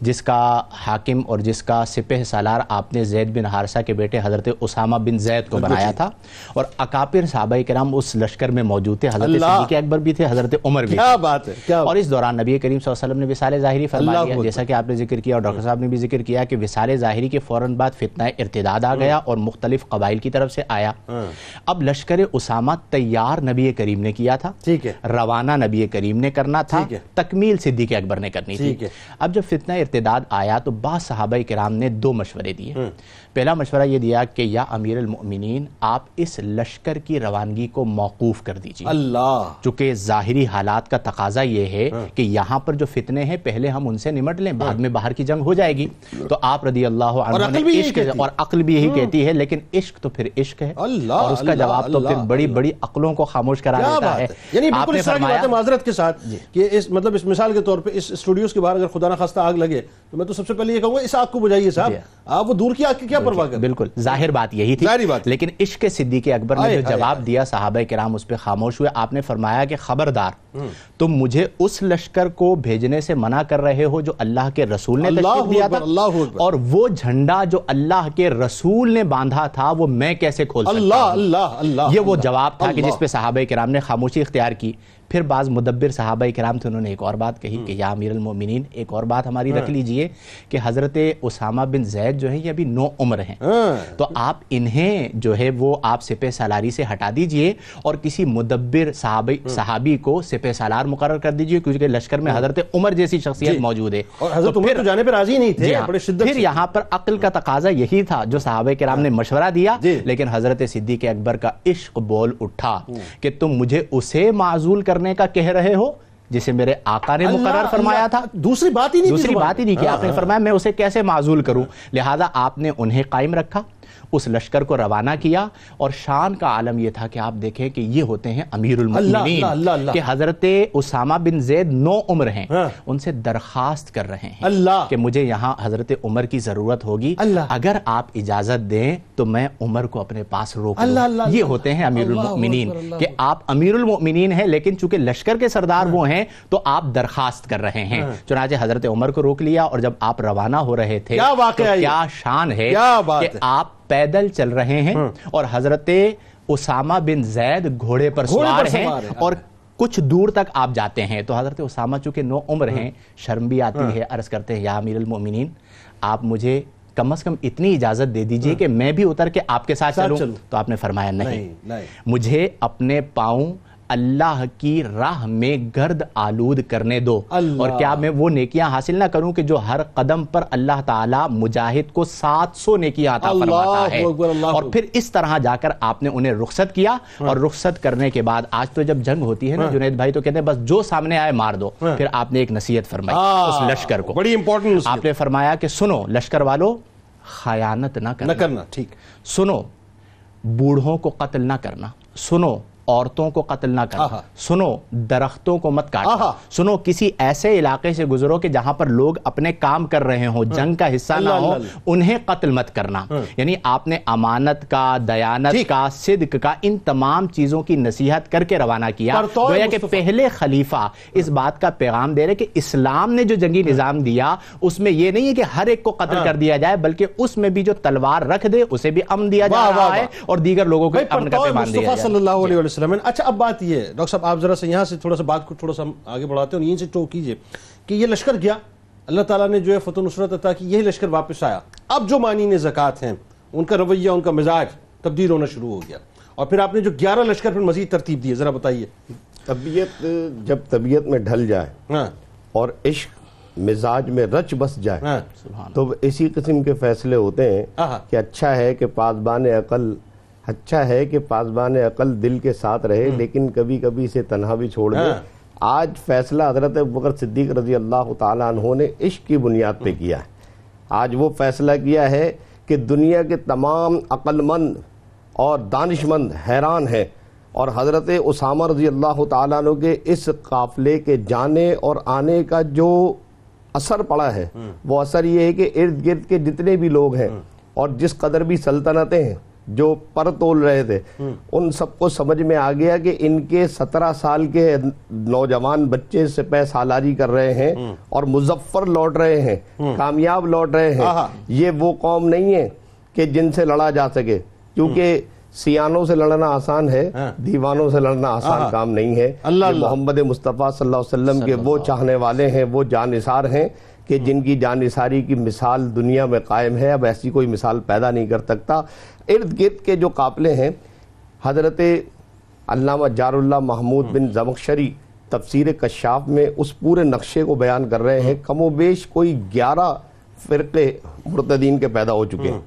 جس کا حاکم اور جس کا سپہ سالار آپ نے زید بن حارثہ کے بیٹے حضرت اسامہ بن زید کو بنایا تھا، اور اکابر صحابہ کرام اس لشکر میں موجود تھے، حضرت صدیق اکبر بھی تھے، حضرت عمر بھی کیا بات ہے، اور اس دوران نبی کریم صلی اللہ علیہ وسلم نے وصال ظاہری فرما دیا، جیسا کہ آپ نے ذکر کیا اور ڈاکٹر صاحب نے بھی ذکر کیا کہ وصال ظاہری کے فوراً بعد فتنہ ارتداد آ گیا اور مختلف قبائل کی طرف سے آیا۔ اب لشکر اسامہ تیار نبی کریم نے کیا تھا، روانہ نبی کریم نے کرنا تھا، تکمیل صدیق اکبر نے کرنی تھی۔ اب جب فتنہ ارتداد آیا تو بعض صحابہ کرام نے دو مشورے دیے۔ پہلا مشورہ یہ دیا کہ یا امیر المؤمنین آپ اس لشکر کی روانگی کو موقوف کر دیجیے، اللہ، چونکہ ظاہری حالات کا تقاضا یہ ہے کہ یہاں پر جو فتنے ہیں پہلے ہم ان سے نمٹ لیں، بعد میں باہر کی جنگ ہو جائے گی۔ تو آپ رضی اللہ عنہ نے عشق، اور عقل بھی یہی کہتی ہے، لیکن عشق تو پھر عشق ہے، اور اس کا جواب تو پھر بڑی بڑی عقلوں کو خاموش کرا دیتا ہے۔ یعنی بالکل اس طرح کی بات ہے معذرت کے ساتھ کہ مطلب اس مثال کے طور پہ اس اسٹوڈیوز کے باہر اگر خدا نخواستہ آگ لگے تو میں تو سب سے پہلے یہ کہوں گا اس آگ کو بجھائیے صاحب، آپ وہ دور کی آگ کی کیا پرواہ کریں۔ بالکل ظاہر بات یہی تھی، لیکن عشق صدیق اکبر نے جو جواب دیا صحابہ کرام اس پہ خاموش ہوئے۔ آپ نے فرمایا کہ خبردار، تم مجھے اس لشکر کو بھیجنے سے منع کر رہے ہو جو اللہ کے رسول نے تشریف دیا تھا، اور وہ جھنڈا جو اللہ کے رسول نے باندھا تھا وہ میں کیسے کھول سکتا ہوں۔ یہ وہ جواب تھا کہ جس پہ صحابہ کرام نے خاموشی اختیار کی۔ پھر بعض مدبر صحابہ کرام تھے، انہوں نے ایک اور بات کہی کہ یا امیر المومنین ایک اور بات ہماری رکھ لیجئے کہ حضرت اسامہ بن زید جو ہیں یہ ابھی 9 عمر ہیں، تو آپ انہیں جو ہے وہ آپ سپہ سالاری سے ہٹا دیجئے اور کسی مدبر صحابی کو سپہ سالار مقرر کر دیجئے، کیونکہ لشکر میں حضرت عمر جیسی شخصیت موجود ہے، اور حضرت عمر تو جانے پر راضی نہیں تھے بڑے شدت سے۔ پھر یہاں پر عقل کا تقاضا یہی تھا جو صحابہ کرام نے مشورہ دیا، لیکن حضرت صدیق اکبر کا عشق بول اٹھا کہ تم مجھے اسے معزول کرنے کا کہہ رہے ہو جسے میرے آقا نے مقرر فرمایا تھا۔ دوسری بات ہی نہیں کہ آپ نے فرمایا میں اسے کیسے معزول کروں، لہذا آپ نے انہیں قائم رکھا اس لشکر کو روانہ کیا، اور شان کا عالم یہ تھا کہ آپ دیکھیں کہ یہ ہوتے ہیں امیر المؤمنین، کہ حضرت اسامہ بن زید 9 عمر ہیں، ان سے درخواست کر رہے ہیں کہ مجھے یہاں حضرت عمر کی ضرورت ہوگی، اگر آپ اجازت دیں تو میں عمر کو اپنے پاس روک لوں۔ یہ ہوتے ہیں امیر المؤمنین، کہ آپ امیر المؤمنین ہیں لیکن چونکہ لشکر کے سردار وہ ہیں تو آپ درخواست کر رہے ہیں۔ چنانچہ حضرت عمر کو روک لیا، اور جب آپ روانہ ہو رہے تھے تو کیا شان ہے کہ آپ پیدل چل رہے ہیں اور حضرت اسامہ بن زید گھوڑے پر سوار ہیں، اور کچھ دور تک آپ جاتے ہیں تو حضرت اسامہ چونکہ 9 عمر ہیں، شرم بھی آتی ہے، عرض کرتے ہیں یا امیر المؤمنین آپ مجھے کم از کم اتنی اجازت دے دیجئے کہ میں بھی اتر کے آپ کے ساتھ چلوں۔ تو آپ نے فرمایا نہیں، مجھے اپنے پاؤں اللہ کی راہ میں گرد آلود کرنے دو، اور کیا میں وہ نیکیاں حاصل نہ کروں کہ جو ہر قدم پر اللہ تعالیٰ مجاہد کو 700 نیکیاں عطا فرماتا ہے۔ اور پھر اس طرح جا کر آپ نے انہیں رخصت کیا، اور رخصت کرنے کے بعد آج تو جب جنگ ہوتی ہے نا جنید بھائی تو کہتے ہیں بس جو سامنے آئے مار دو، پھر آپ نے ایک نصیحت فرمائی اس لشکر کو، بڑی امپورٹنٹ، آپ نے فرمایا کہ سنو لشکر والو، خیانت نہ کرنا، ٹھیک، سنو بوڑھوں کو قتل نہ کرنا، سنو عورتوں کو قتل نہ کرنا، سنو درختوں کو مت کاٹنا، سنو کسی ایسے علاقے سے گزرو کہ جہاں پر لوگ اپنے کام کر رہے ہوں، جنگ کا حصہ نہ ہو، انہیں قتل مت کرنا۔ یعنی آپ نے امانت کا، دیانت کا، صدق کا، ان تمام چیزوں کی نصیحت کر کے روانہ کیا، گویا کہ پہلے خلیفہ اس بات کا پیغام دے رہے کہ اسلام نے جو جنگی نظام دیا اس میں یہ نہیں ہے کہ ہر ایک کو قتل کر دیا جائے، بلکہ اس میں بھی جو تلوار رکھ دے اسے بھی امن دیا جا رہا ہے، اور دیگر لوگوں کو امن کا پیغام دیا جائے۔ صلی اللہ علیہ وسلم۔ اچھا اب بات یہ ہے ڈاکٹر صاحب، آپ ذرا سے یہاں سے تھوڑا سا بات کو تھوڑا سا آگے بڑھاتے ہیں اور یہیں سے ٹو کیجئے کہ یہ لشکر گیا، اللہ تعالیٰ نے جو ہے فتح و نصرت عطا کی، یہی لشکر واپس آیا، اب جو مانین زکوٰۃ ہیں ان کا رویہ، ان کا مزاج تبدیل ہونا شروع ہو گیا، اور پھر آپ نے جو 11 لشکر پھر مزید ترتیب دی ہے، ذرا بتائیے۔ جب طبیعت میں ڈھل جائے اور عشق مزاج میں رچ بس جائے تو اسی قسم کے فیصلے ہوتے ہیں کہ اچھا ہے کہ پاسبان عقل دل کے ساتھ رہے، لیکن کبھی کبھی اسے تنہا بھی چھوڑ دے۔ آج فیصلہ حضرت ابوبکر صدیق رضی اللہ تعالیٰ عنہ نے عشق کی بنیاد پہ کیا ہے۔ آج وہ فیصلہ کیا ہے کہ دنیا کے تمام عقل مند اور دانش مند حیران ہیں، اور حضرت اسامہ رضی اللہ تعالیٰ عنہ کے اس قافلے کے جانے اور آنے کا جو اثر پڑا ہے، وہ اثر یہ ہے کہ ارد گرد کے جتنے بھی لوگ ہیں اور جس قدر بھی سلطنتیں ہیں جو پر تول رہے تھے، ان سب کو سمجھ میں آ گیا کہ ان کے 17 سال کے نوجوان بچے سپہ سالاری کر رہے ہیں اور مظفر لوٹ رہے ہیں، کامیاب لوٹ رہے ہیں۔ یہ وہ قوم نہیں ہے کہ جن سے لڑا جا سکے، کیونکہ سیانوں سے لڑنا آسان ہے، دیوانوں سے لڑنا آسان کام نہیں ہے۔ محمد مصطفیٰ صلی اللہ علیہ وسلم کے وہ چاہنے والے ہیں، وہ جانثار ہیں کہ جن کی جانثاری کی مثال دنیا میں قائم ہے، اب ایسی کوئی مثال پیدا نہیں کر سکتا۔ ارد گرد کے جو قافلے ہیں، حضرت علامہ جار اللہ محمود بن زمخشری تفسیر کشاف میں اس پورے نقشے کو بیان کر رہے ہیں۔ کم و بیش کوئی 11 فرقے مرتدین کے پیدا ہو چکے ہیں،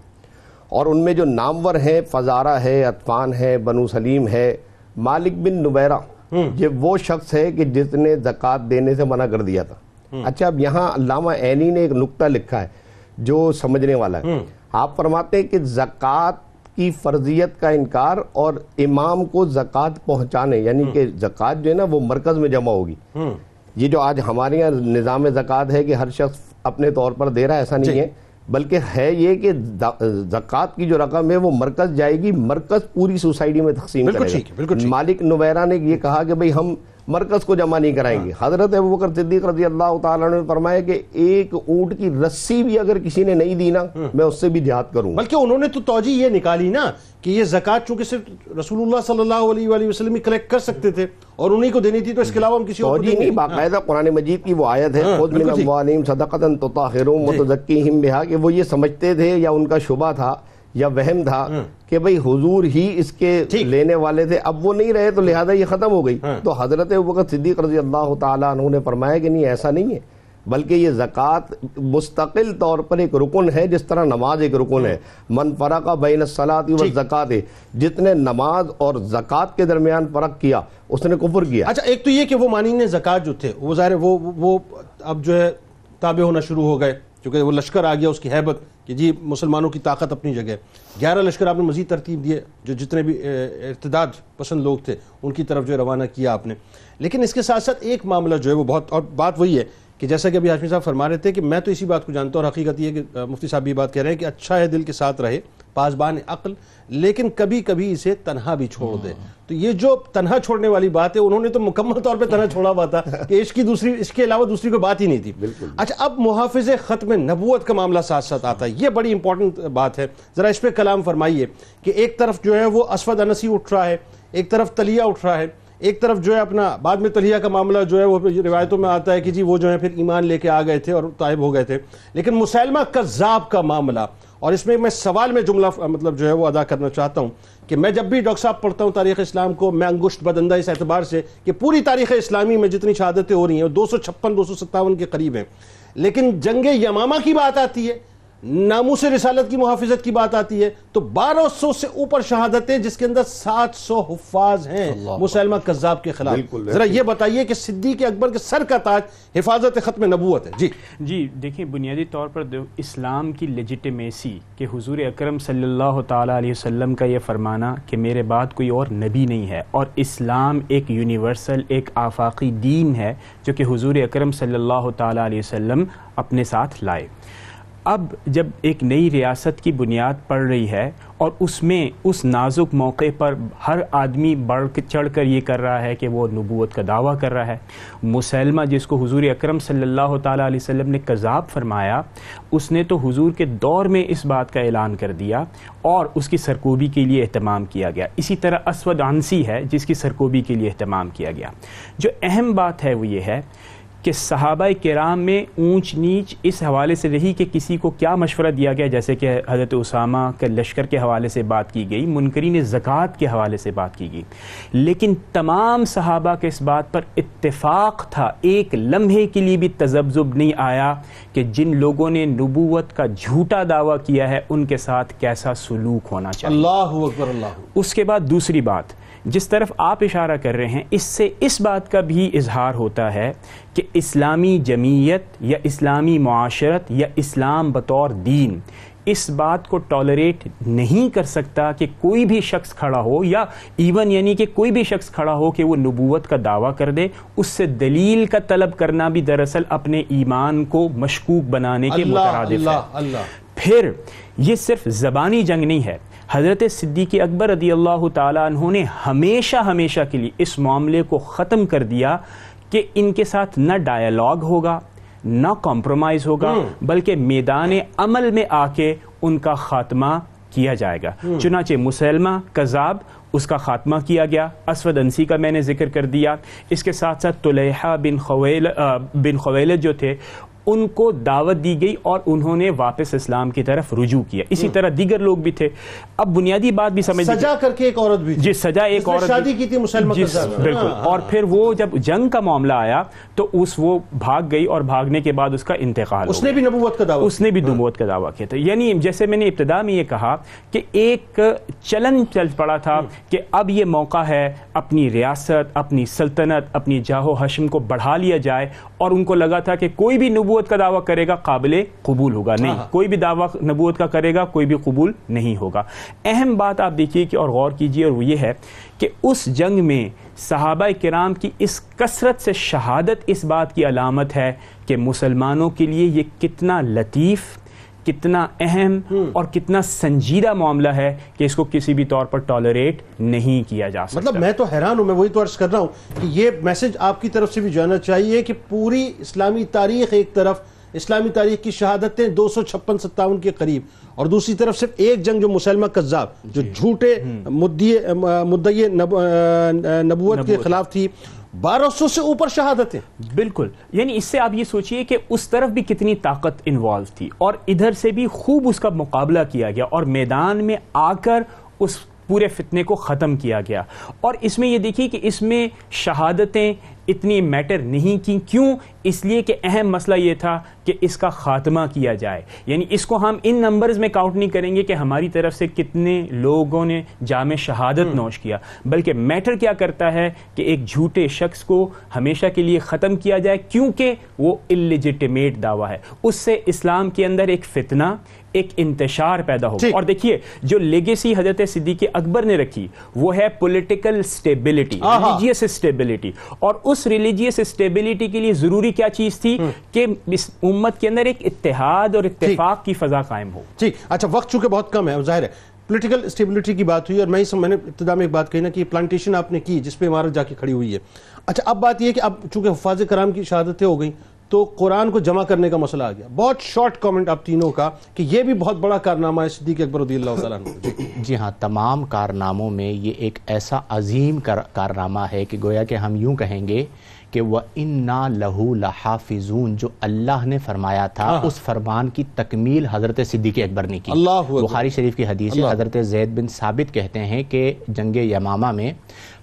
اور ان میں جو نامور ہیں فزارہ ہے، اطفان ہے، بنو سلیم ہے، مالک بن نبیرہ یہ وہ شخص ہے کہ جس نے زکوٰۃ دینے سے منع کر دیا تھا۔ اچھا اب یہاں علامہ عینی نے ایک نقطہ لکھا ہے جو سمجھنے والا ہے۔ آپ فرماتے ہیں کہ زکوٰۃ کی فرضیت کا انکار اور امام کو زکوٰۃ پہنچانے، یعنی کہ زکوٰۃ جو ہے نا وہ مرکز میں جمع ہوگی۔ یہ جو آج ہمارے یہاں نظام زکوٰۃ ہے کہ ہر شخص اپنے طور پر دے رہا ہے، ایسا نہیں ہے، بلکہ ہے یہ کہ زکوٰۃ کی جو رقم ہے وہ مرکز جائے گی، مرکز پوری سوسائٹی میں تقسیم کرے گا۔ مالک نبیرہ نے یہ کہا کہ بھئی ہم مرکز کو جمع نہیں کرائیں گے۔ حضرت ابوبکر صدیق رضی اللہ تعالیٰ نے فرمایا کہ ایک اونٹ کی رسی بھی اگر کسی نے نہیں دی نا، میں اس سے بھی جہاد کروں۔ بلکہ انہوں نے تو توجہ یہ نکالی نا کہ یہ زکوٰۃ چونکہ صرف رسول اللہ صلی اللہ علیہ وآلہ وسلم ہی کلیکٹ کر سکتے تھے اور انہی کو دینی تھی، تو اس کے علاوہ ہم کسی اور کو نہیں۔ باقاعدہ قرآن مجید کی وہ آیت ہے خذ من اموالہم صدقۃ تطہرہم وتزکیہم بہا، کہ وہ یہ سمجھتے تھے یا ان کا شبہ تھا یا وہم تھا کہ بھئی حضور ہی اس کے لینے والے تھے، اب وہ نہیں رہے تو لہذا یہ ختم ہو گئی۔ تو حضرت ابوبکر صدیق رضی اللہ تعالیٰ عنہ نے فرمایا کہ نہیں، ایسا نہیں ہے، بلکہ یہ زکوٰۃ مستقل طور پر ایک رکن ہے، جس طرح نماز ایک رکن ہے۔ من فرق بین الصلاۃ والزکوٰۃ، جتنے نماز اور زکوٰۃ کے درمیان فرق کیا اس نے کفر کیا۔ اچھا ایک تو یہ کہ وہ مانین زکوٰۃ جو تھے وہ ظاہر وہ اب جو ہے تابع ہونا شروع ہو گئے، کیونکہ وہ لشکر آ گیا، اس کی ہیبت کہ جی مسلمانوں کی طاقت اپنی جگہ، 11 لشکر آپ نے مزید ترتیب دیے جو جتنے بھی ارتداد پسند لوگ تھے ان کی طرف جو روانہ کیا آپ نے. لیکن اس کے ساتھ ساتھ ایک معاملہ جو ہے وہ بہت، اور بات وہی ہے کہ جیسا کہ ابھی ہاشمی صاحب فرما رہے تھے کہ میں تو اسی بات کو جانتا ہوں، اور حقیقت یہ کہ مفتی صاحب بھی بات کہہ رہے ہیں کہ اچھا ہے دل کے ساتھ رہے، پاسبان عقل، لیکن کبھی کبھی اسے تنہا بھی چھوڑ دے. تو یہ جو تنہا چھوڑنے والی بات ہے، انہوں نے تو مکمل طور پہ تنہا چھوڑا ہوا تھا کہ اس کے علاوہ دوسری کوئی بات ہی نہیں تھی. اچھا، اب محافظ ختم نبوت کا معاملہ ساتھ ساتھ آتا ہے، یہ بڑی امپورٹنٹ بات ہے، ذرا اس پہ کلام فرمائیے کہ ایک طرف جو ہے وہ اسود انسی اٹھ رہا ہے، ایک طرف تلیہ اٹھ رہا ہے، ایک طرف جو ہے اپنا بعد میں تلیہ کا معاملہ جو ہے وہ روایتوں میں آتا ہے کہ جی وہ جو ہے پھر ایمان لے کے آ گئے تھے اور طائب ہو گئے تھے. لیکن مسیلمہ کذاب کا معاملہ، اور اس میں سوال میں جملہ مطلب جو ہے وہ ادا کرنا چاہتا ہوں کہ میں جب بھی ڈاکٹر صاحب پڑھتا ہوں تاریخ اسلام کو، میں انگشت بدندہ اس اعتبار سے کہ پوری تاریخ اسلامی میں جتنی شہادتیں ہو رہی ہیں 256 257 کے قریب ہیں، لیکن جنگ یمامہ کی بات آتی ہے، ناموس رسالت کی محافظت کی بات آتی ہے تو 1200 سے اوپر شہادتیں، جس کے اندر 700 حفاظ ہیں مسیلمہ کذاب کے خلاف. ذرا یہ بتائیے کہ صدیق اکبر کے سر کا تاج حفاظت ختم نبوت ہے. جی دیکھیں، بنیادی طور پر اسلام کی لیجیٹیمیسی کہ حضور اکرم صلی اللہ تعالیٰ علیہ وسلم کا یہ فرمانا کہ میرے بعد کوئی اور نبی نہیں ہے، اور اسلام ایک یونیورسل، ایک آفاقی دین ہے جو کہ حضور اکرم صلی اللہ تعالیٰ علیہ وسلم اپنے ساتھ لائے. اب جب ایک نئی ریاست کی بنیاد پڑ رہی ہے اور اس میں اس نازک موقع پر ہر آدمی بڑھ چڑھ کر یہ کر رہا ہے کہ وہ نبوت کا دعویٰ کر رہا ہے، مسیلمہ جس کو حضور اکرم صلی اللہ تعالیٰ علیہ وسلم نے کذاب فرمایا، اس نے تو حضور کے دور میں اس بات کا اعلان کر دیا اور اس کی سرکوبی کے لیے اہتمام کیا گیا. اسی طرح اسود عنسی ہے جس کی سرکوبی کے لیے اہتمام کیا گیا. جو اہم بات ہے وہ یہ ہے کہ صحابہ کرام میں اونچ نیچ اس حوالے سے رہی کہ کسی کو کیا مشورہ دیا گیا، جیسے کہ حضرت اسامہ کے لشکر کے حوالے سے بات کی گئی، منکرین زکوٰۃ کے حوالے سے بات کی گئی، لیکن تمام صحابہ کے اس بات پر اتفاق تھا، ایک لمحے کے لیے بھی تذبذب نہیں آیا کہ جن لوگوں نے نبوت کا جھوٹا دعویٰ کیا ہے ان کے ساتھ کیسا سلوک ہونا چاہیے. اللہ اکبر. اللہ. اس کے بعد دوسری بات جس طرف آپ اشارہ کر رہے ہیں، اس سے اس بات کا بھی اظہار ہوتا ہے کہ اسلامی جمعیت یا اسلامی معاشرت یا اسلام بطور دین اس بات کو ٹالریٹ نہیں کر سکتا کہ کوئی بھی شخص کھڑا ہو، یا ایون یعنی کہ کوئی بھی شخص کھڑا ہو کہ وہ نبوت کا دعویٰ کر دے، اس سے دلیل کا طلب کرنا بھی دراصل اپنے ایمان کو مشکوک بنانے کے مترادف ہے. پھر یہ صرف زبانی جنگ نہیں ہے. حضرت صدیق اکبر رضی اللہ تعالیٰ عنہ نے ہمیشہ کے لیے اس معاملے کو ختم کر دیا کہ ان کے ساتھ نہ ڈائیلاگ ہوگا، نہ کمپرومائز ہوگا، بلکہ میدان عمل میں آ کے ان کا خاتمہ کیا جائے گا. چنانچہ مسیلمہ کذاب، اس کا خاتمہ کیا گیا. اسود انسی کا میں نے ذکر کر دیا. اس کے ساتھ ساتھ طلیحہ بن خویلد جو تھے ان کو دعوت دی گئی اور انہوں نے واپس اسلام کی طرف رجوع کیا. اسی طرح دیگر لوگ بھی تھے. اب بنیادی بات بھی سمجھ سجا کر کے ایک عورت بھی جی، سجا ایک عورت شادی کی تھی مسلمہ بالکل. اور پھر وہ جب جنگ کا معاملہ آیا تو وہ بھاگ گئی اور بھاگنے کے بعد اس کا انتقال، اس نے بھی نبوت کا دعویٰ، اس نے بھی نبوت کا دعویٰ کیا تھا. یعنی جیسے میں نے ابتدا میں یہ کہا کہ ایک چلن چل پڑا تھا کہ اب یہ موقع ہے اپنی ریاست، اپنی سلطنت، اپنی جاہ و حشم کو بڑھا لیا جائے، اور ان کو لگا تھا کہ کوئی بھی نبوت کا دعویٰ کرے گا قابل قبول ہوگا. نہیں، کوئی بھی دعویٰ نبوت کا کرے گا کوئی بھی قبول نہیں ہوگا. اہم بات آپ دیکھیے کہ اور غور کیجیے، اور وہ یہ ہے کہ اس جنگ میں صحابہ کرام کی اس کثرت سے شہادت اس بات کی علامت ہے کہ مسلمانوں کے لیے یہ کتنا لطیف، کتنا اہم اور کتنا سنجیدہ معاملہ ہے کہ اس کو کسی بھی طور پر ٹالریٹ نہیں کیا جا سکتا. مطلب میں تو حیران ہوں، میں وہی تو عرض کر رہا ہوں کہ یہ میسج آپ کی طرف سے بھی جانا چاہیے کہ پوری اسلامی تاریخ، ایک طرف اسلامی تاریخ کی شہادتیں 256-57 کے قریب، اور دوسری طرف صرف ایک جنگ جو مسیلمہ کذاب جو جھوٹے مدعی نبوت کے خلاف تھی، 1200 سے اوپر شہادتیں. بالکل. یعنی اس سے آپ یہ سوچئے کہ اس طرف بھی کتنی طاقت انوالو تھی اور ادھر سے بھی خوب اس کا مقابلہ کیا گیا، اور میدان میں آ کر اس پورے فتنے کو ختم کیا گیا. اور اس میں یہ دیکھیے کہ اس میں شہادتیں اتنی میٹر نہیں کی. کیوں؟ اس لیے کہ اہم مسئلہ یہ تھا کہ اس کا خاتمہ کیا جائے. یعنی اس کو ہم ان نمبرز میں کاؤنٹ نہیں کریں گے کہ ہماری طرف سے کتنے لوگوں نے جام شہادت نوش کیا، بلکہ میٹر کیا کرتا ہے کہ ایک جھوٹے شخص کو ہمیشہ کے لیے ختم کیا جائے، کیونکہ وہ اللیجیٹیمیٹ دعویٰ ہے. اس سے اسلام کے اندر ایک فتنہ، ایک انتشار پیدا ہوگا. اور دیکھیے جو لیگیسی حضرت صدیق اکبر نے رکھی وہ ہے پولیٹیکل سٹیبلٹی، ریلیجیس سٹیبلٹی. اور اس ریلیجیس سٹیبلٹی کے لیے ضروری کیا چیز تھی کہ اس امت کے اندر ایک اتحاد اور اتفاق کی فضا قائم ہو. ٹھیک. اچھا وقت چونکہ بہت کم ہے، ظاہر ہے پولیٹیکل اسٹیبلٹی کی بات ہوئی، اور میں نے ابتدا میں ایک بات کہی نا کہ یہ پلانٹیشن آپ نے کی جس پہ عمارت جا کے کھڑی ہوئی ہے. اچھا اب بات یہ ہے کہ اب چونکہ حفاظ کرام کی شہادتیں ہو گئیں تو قرآن کو جمع کرنے کا مسئلہ آ گیا. بہت شارٹ کامنٹ آپ تینوں کا کہ یہ بھی بہت بڑا کارنامہ ہے صدیق اکبر رضی اللہ تعالیٰ عنہ. جی ہاں، تمام کارناموں میں یہ ایک ایسا عظیم کارنامہ ہے کہ گویا کہ ہم یوں کہیں گے کہ وَإِنَّا لَهُ لَحَافِظُونَ، جو اللہ نے فرمایا تھا اس فرمان کی تکمیل حضرت صدیق اکبر نے کی. بخاری شریف کی حدیث ہے، حضرت زید بن ثابت کہتے ہیں کہ جنگ یمامہ میں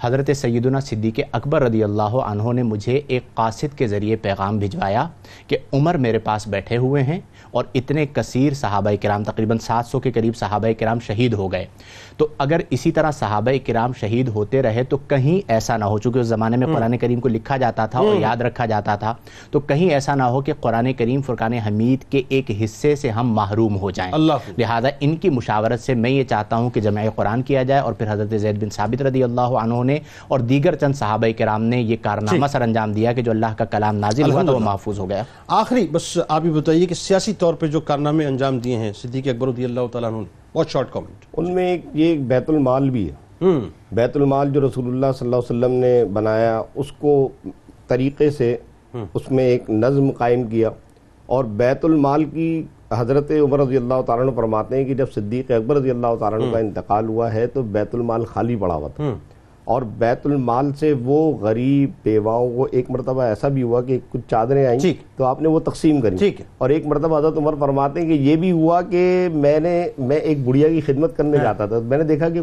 حضرت سیدنا صدیق اکبر رضی اللہ عنہ نے مجھے ایک قاصد کے ذریعے پیغام بھجوایا کہ عمر میرے پاس بیٹھے ہوئے ہیں اور اتنے کثیر صحابہ کرام، تقریباً 700 کے قریب صحابہ کرام شہید ہو گئے. تو اگر اسی طرح صحابہ کرام شہید ہوتے رہے تو کہیں ایسا نہ ہو، چونکہ اس زمانے میں قرآن کریم کو لکھا جاتا تھا اور یاد رکھا جاتا تھا، تو کہیں ایسا نہ ہو کہ قرآن کریم فرقان حمید کے ایک حصے سے ہم محروم ہو جائیں. لہذا ان کی مشاورت سے میں یہ چاہتا ہوں کہ جمع قرآن کیا جائے. اور پھر حضرت زید بن ثابت رضی اللہ عنہ نے اور دیگر چند صحابہ کرام نے یہ کارنامہ سر انجام دیا کہ جو اللہ کا کلام نازل ہوا تو وہ محفوظ ہو گیا. آخری بس آپ یہ بتائیے کہ سیاسی طور پہ جو کارنامے انجام دیے ہیں صدیق اکبر رضی اللہ تعالیٰ عنہ، بہت شارٹ کامنٹ. ان میں ایک بیت المال بھی ہے. بیت المال جو رسول اللہ صلی اللہ علیہ وسلم نے بنایا، اس کو طریقے سے اس میں ایک نظم قائم کیا. اور بیت المال کی حضرت عمر رضی اللہ تعالیٰ عنہ فرماتے ہیں کہ جب صدیق اکبر رضی اللہ تعالیٰ عنہ کا انتقال ہوا ہے تو بیت المال خالی پڑا ہوا تھا. اور بیت المال سے وہ غریب بیواؤں کو ایک مرتبہ ایسا بھی ہوا کہ کچھ چادریں آئیں تو آپ نے وہ تقسیم کری. اور ایک مرتبہ حضرت عمر فرماتے ہیں کہ یہ بھی ہوا کہ میں ایک بڑھیا کی خدمت کرنے جاتا تھا، میں نے دیکھا کہ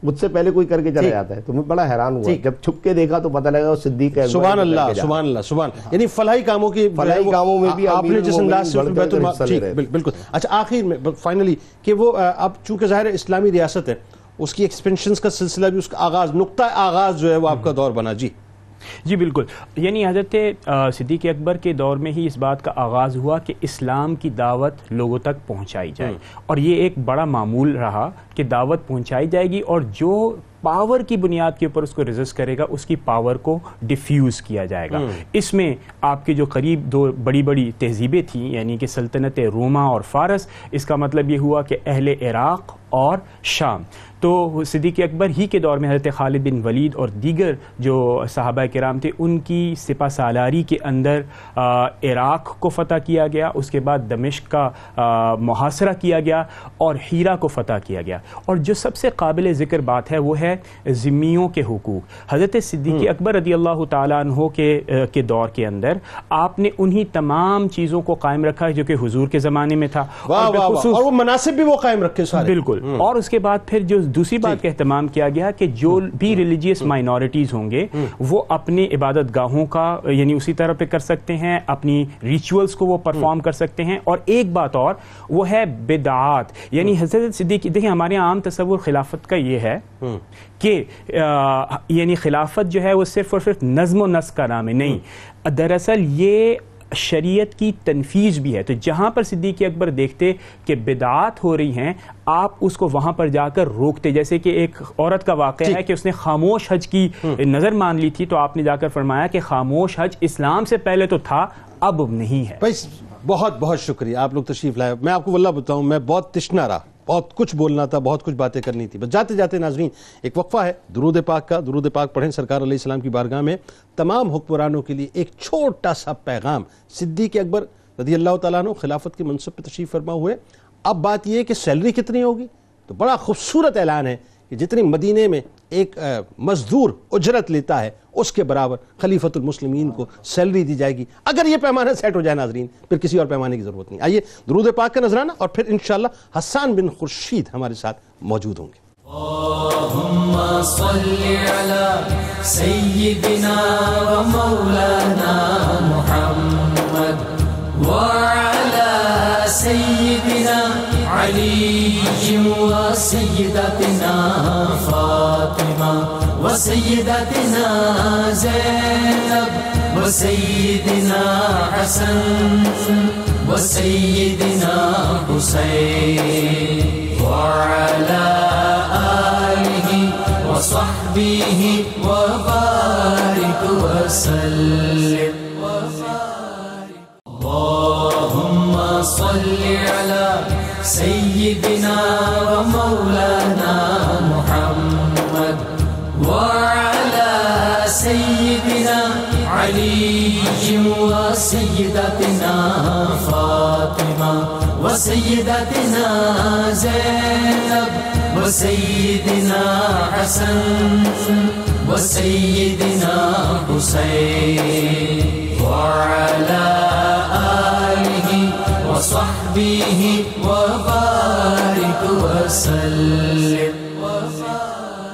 مجھ سے پہلے کوئی کر کے چلا جاتا ہے تو میں بڑا حیران ہوا. جب چھپ کے دیکھا تو پتہ لگا وہ صدیق ہے. سبحان اللہ سبحان اللہ سبحان. یعنی فلاحی کاموں میں بھی آپ نے جس انداز سے بیت المال. بالکل. اچھا آخر میں فائنلی کہ وہ اب چونکہ ظاہر اسلامی ریاست ہے، اس کی ایکسپینشنز کا سلسلہ بھی، اس کا آغاز، نقطہ آغاز جو ہے وہ آپ کا دور بنا. جی بالکل. یعنی حضرت صدیق اکبر کے دور میں ہی اس بات کا آغاز ہوا کہ اسلام کی دعوت لوگوں تک پہنچائی جائے. اور یہ ایک بڑا معمول رہا کہ دعوت پہنچائی جائے گی اور جو پاور کی بنیاد کے اوپر اس کو ریزسٹ کرے گا اس کی پاور کو ڈیفیوز کیا جائے گا. اس میں آپ کی جو قریب دو بڑی بڑی تہذیبیں تھیں، یعنی کہ سلطنت روما اور فارس، اس کا مطلب یہ ہوا کہ اہل عراق اور شام. تو صدیق اکبر ہی کے دور میں حضرت خالد بن ولید اور دیگر جو صحابہ کرام تھے ان کی سپہ سالاری کے اندر عراق کو فتح کیا گیا، اس کے بعد دمشق کا محاصرہ کیا گیا اور ہیرا کو فتح کیا گیا. اور جو سب سے قابل ذکر بات ہے وہ ہے ذمیوں کے حقوق. حضرت صدیق اکبر رضی اللہ تعالیٰ عنہ کے دور کے اندر آپ نے انہی تمام چیزوں کو قائم رکھا جو کہ حضور کے زمانے میں تھا، اور وہ مناسب بھی وہ قائم رکھے سارے. بالکل. اور اس کے بعد پھر جو دوسری بات کا اہتمام کیا گیا کہ جو بھی ریلیجیس مائنورٹیز ہوں گے وہ اپنے عبادت گاہوں کا یعنی اسی طرح پہ کر سکتے ہیں، اپنی ریچولز کو وہ پرفارم کر سکتے ہیں. اور ایک بات اور وہ ہے بدعات. یعنی حضرت صدیق، دیکھیں ہمارے عام تصور خلافت کا یہ ہے کہ یعنی خلافت جو ہے وہ صرف اور صرف نظم و نسق کا نام ہے. نہیں، دراصل یہ شریعت کی تنفیذ بھی ہے. تو جہاں پر صدیق اکبر دیکھتے کہ بدعات ہو رہی ہیں آپ اس کو وہاں پر جا کر روکتے. جیسے کہ ایک عورت کا واقعہ ہے کہ اس نے خاموش حج کی نظر مان لی تھی تو آپ نے جا کر فرمایا کہ خاموش حج اسلام سے پہلے تو تھا اب نہیں ہے. بہت بہت شکریہ آپ لوگ تشریف لائے. میں آپ کو واللہ بتاؤں میں بہت تشنا رہا، بہت کچھ بولنا تھا، بہت کچھ باتیں کرنی تھی. بس جاتے جاتے ناظرین ایک وقفہ ہے درود پاک کا. درود پاک پڑھیں سرکار علیہ السلام کی بارگاہ میں. تمام حکمرانوں کے لیے ایک چھوٹا سا پیغام. صدیق اکبر رضی اللہ تعالیٰ عنہ خلافت کے منصب پہ تشریف فرما ہوئے. اب بات یہ ہے کہ سیلری کتنی ہوگی، تو بڑا خوبصورت اعلان ہے کہ جتنی مدینے میں ایک مزدور اجرت لیتا ہے اس کے برابر خلیفۃ المسلمین کو سیلری دی جائے گی. اگر یہ پیمانہ سیٹ ہو جائے ناظرین پھر کسی اور پیمانے کی ضرورت نہیں. آئیے درود پاک کا نذرانہ اور پھر انشاءاللہ حسان بن خورشید ہمارے ساتھ موجود ہوں گے. اللهم صل على سيدنا ومولانا محمد وعلى سيدنا علي وسيدتنا فاطمة وسيدتنا زينب وسيدنا حسن وسيدنا حسين وعلى آله وصحبه وبارك وسلم. اللهم صل على سيدنا ومولانا محمد وعلى سيدنا علي وسيدتنا فاطمة وسيدتنا زينب وسيدنا حسن وسيدنا حسين وعلى آله وصحبه وبارك وسلم.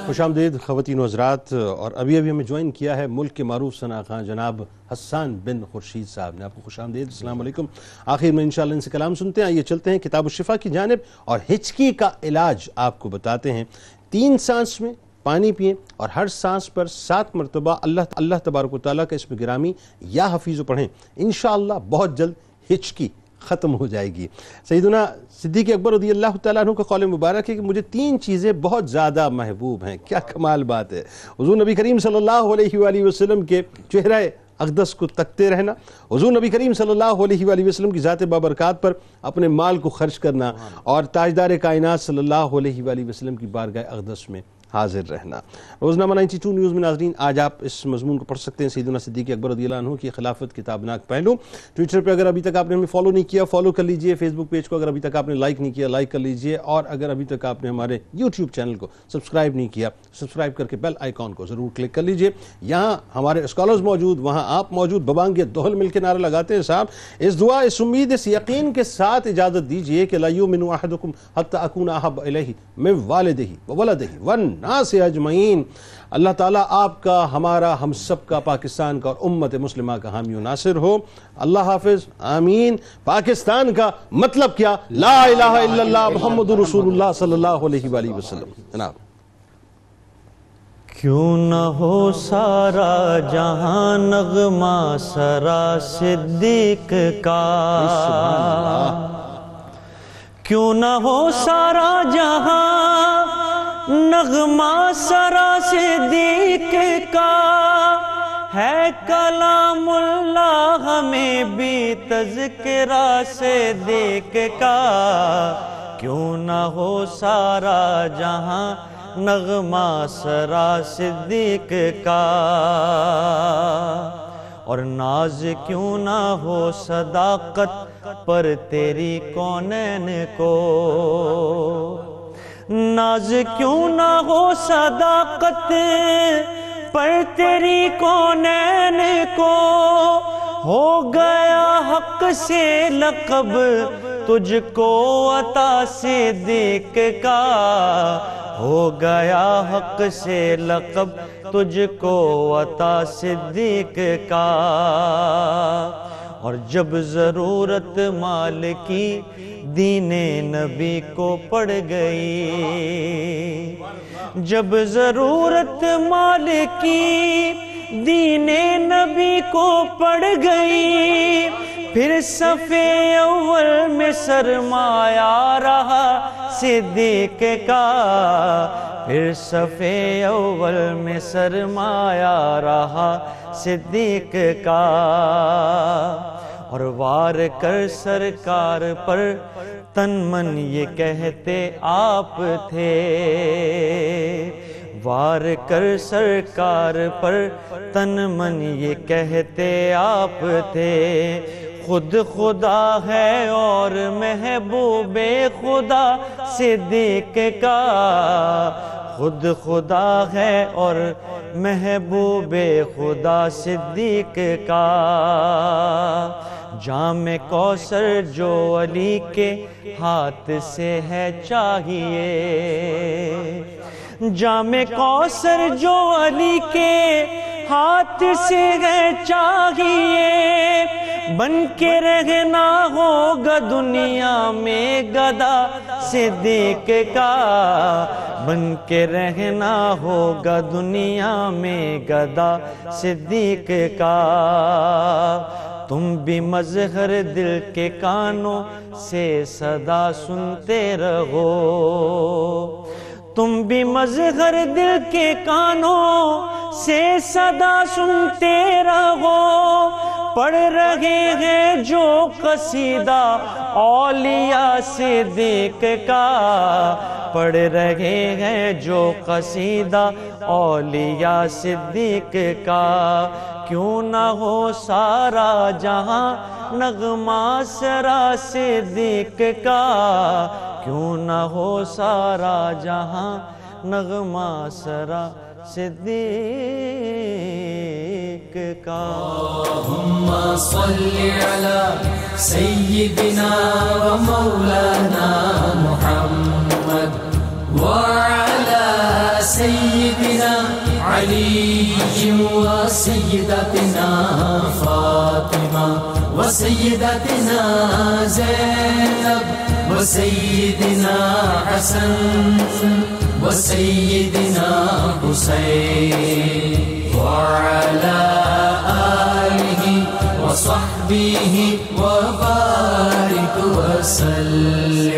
خوش آمدید خواتین و حضرات. اور ابھی ہمیں جوائن کیا ہے ملک کے معروف ثنا خواں جناب حسان بن خورشید صاحب نے. آپ کو خوش آمدید. السلام علیکم. آخر میں انشاءاللہ ان سے کلام سنتے ہیں. آئیے چلتے ہیں کتاب الشفا کی جانب اور ہچکی کا علاج آپ کو بتاتے ہیں. 3 سانس میں پانی پئیں اور ہر سانس پر 7 مرتبہ اللہ تبارک و تعالیٰ کا اسم گرامی یا حفیظ پڑھیں. انشاءاللہ بہت جلد ہچکی ختم ہو جائے گی. سیدنا صدیق اکبر رضی اللہ تعالیٰ عنہ کا قول مبارک ہے کہ مجھے 3 چیزیں بہت زیادہ محبوب ہیں. کیا کمال بات ہے. حضور نبی کریم صلی اللہ علیہ وآلہ وسلم کے چہرہ اقدس کو تکتے رہنا، حضور نبی کریم صلی اللہ علیہ وآلہ وسلم کی ذات بابرکات پر اپنے مال کو خرچ کرنا، اور تاجدار کائنات صلی اللہ علیہ وآلہ وسلم کی بارگاہ اقدس میں حاضر رہنا. روزنامہ 92 نیوز میں ناظرین آج آپ اس مضمون کو پڑھ سکتے ہیں. سیدنا صدیق اکبر رضی اللہ عنہ کی خلافت کتابناک پہلو. ٹویٹر پہ اگر ابھی تک آپ نے ہمیں فالو نہیں کیا فالو کر لیجئے. فیس بک پیج کو اگر ابھی تک آپ نے لائک نہیں کیا لائک کر لیجئے. اور اگر ابھی تک آپ نے ہمارے یوٹیوب چینل کو سبسکرائب نہیں کیا سبسکرائب کر کے بیل آئیکن کو ضرور کلک کر لیجئے. یہاں ہمارے اسکالرز موجود، وہاں آپ موجود. ببانگے دوہل مل کے نعرہ لگاتے ہیں. صاحب اس دعا، اس امید، اس یقین کے ساتھ اجازت دیجئے کہ لا یؤمن احدکم حتی اکون احب الیہ من والدہ وولدہ والناس اجمعین. اللہ تعالیٰ آپ کا، ہمارا، ہم سب کا، پاکستان کا اور امت مسلمہ کا حامی و ناصر ہو. اللہ حافظ. آمین. پاکستان کا مطلب کیا؟ لا الہ الا اللہ محمد رسول اللہ صلی اللہ علیہ وآلہ وسلم. جناب کیوں نہ ہو سارا جہاں نغمہ سرا صدیق کا، کیوں نہ ہو سارا جہاں نغمہ سرا صدیق کا، ہے کلام اللہ ہمیں بھی تذکرہ صدیق کا. کیوں نہ ہو سارا جہاں نغمہ سرا صدیق کا، اور ناز کیوں نہ ہو صداقت پر تیری کونین کو، ناز کیوں نہ ہو صداقت پر تیری کونین کو. ہو گیا حق سے لقب تجھ کو عطا صدیق کا، ہو گیا حق سے لقب تجھ کو عطا صدیق کا. اور جب ضرورت مال کی دین نبی کو پڑ گئی، جب ضرورت مال کی دین نبی کو پڑ گئی، پھر صفِ اول میں سرمایہ رہا صدیق کا، پھر صفِ اول میں سرمایہ رہا صدیق کا. اور وار کر سرکار پر تن من یہ کہتے آپ تھے، وار کر سرکار پر تن من یہ کہتے آپ تھے. خود خدا ہے اور محبوب خدا صدیق کا، خود خدا ہے اور محبوب خدا صدیق کا. جام کوثر جو علی کے ہاتھ سے ہے چاہیے، جام کوثر جو علی کے ہاتھ سے ہے چاہیے، بن کے رہنا ہوگا دنیا میں گدا صدیق کا، بن کے رہنا ہوگا دنیا میں گدا صدیق کا۔ تم بھی مظہر دل کے کانوں سے صدا سنتے رہو، تم بھی مظہر دل کے کانوں سے صدا سنتے رہو، پڑھ رہے ہیں جو قصیدہ اولیاء صدیق کا، پڑھ رہے ہیں جو قصیدہ اولیاء صدیق کا، کیوں نہ ہو سارا جہاں نغمہ سرا صدیق کا، کیوں نہ ہو سارا جہاں نغمہ سرا صدیق کا۔ اللہم صلی علی سیدنا و مولانا محمد وعلی سیدنا علی و سیدتنا فاطمہ و سیدتنا زینب و سیدنا حسن و سیدنا حسین وعلی آلہ و صحبہ و بارک وسلم۔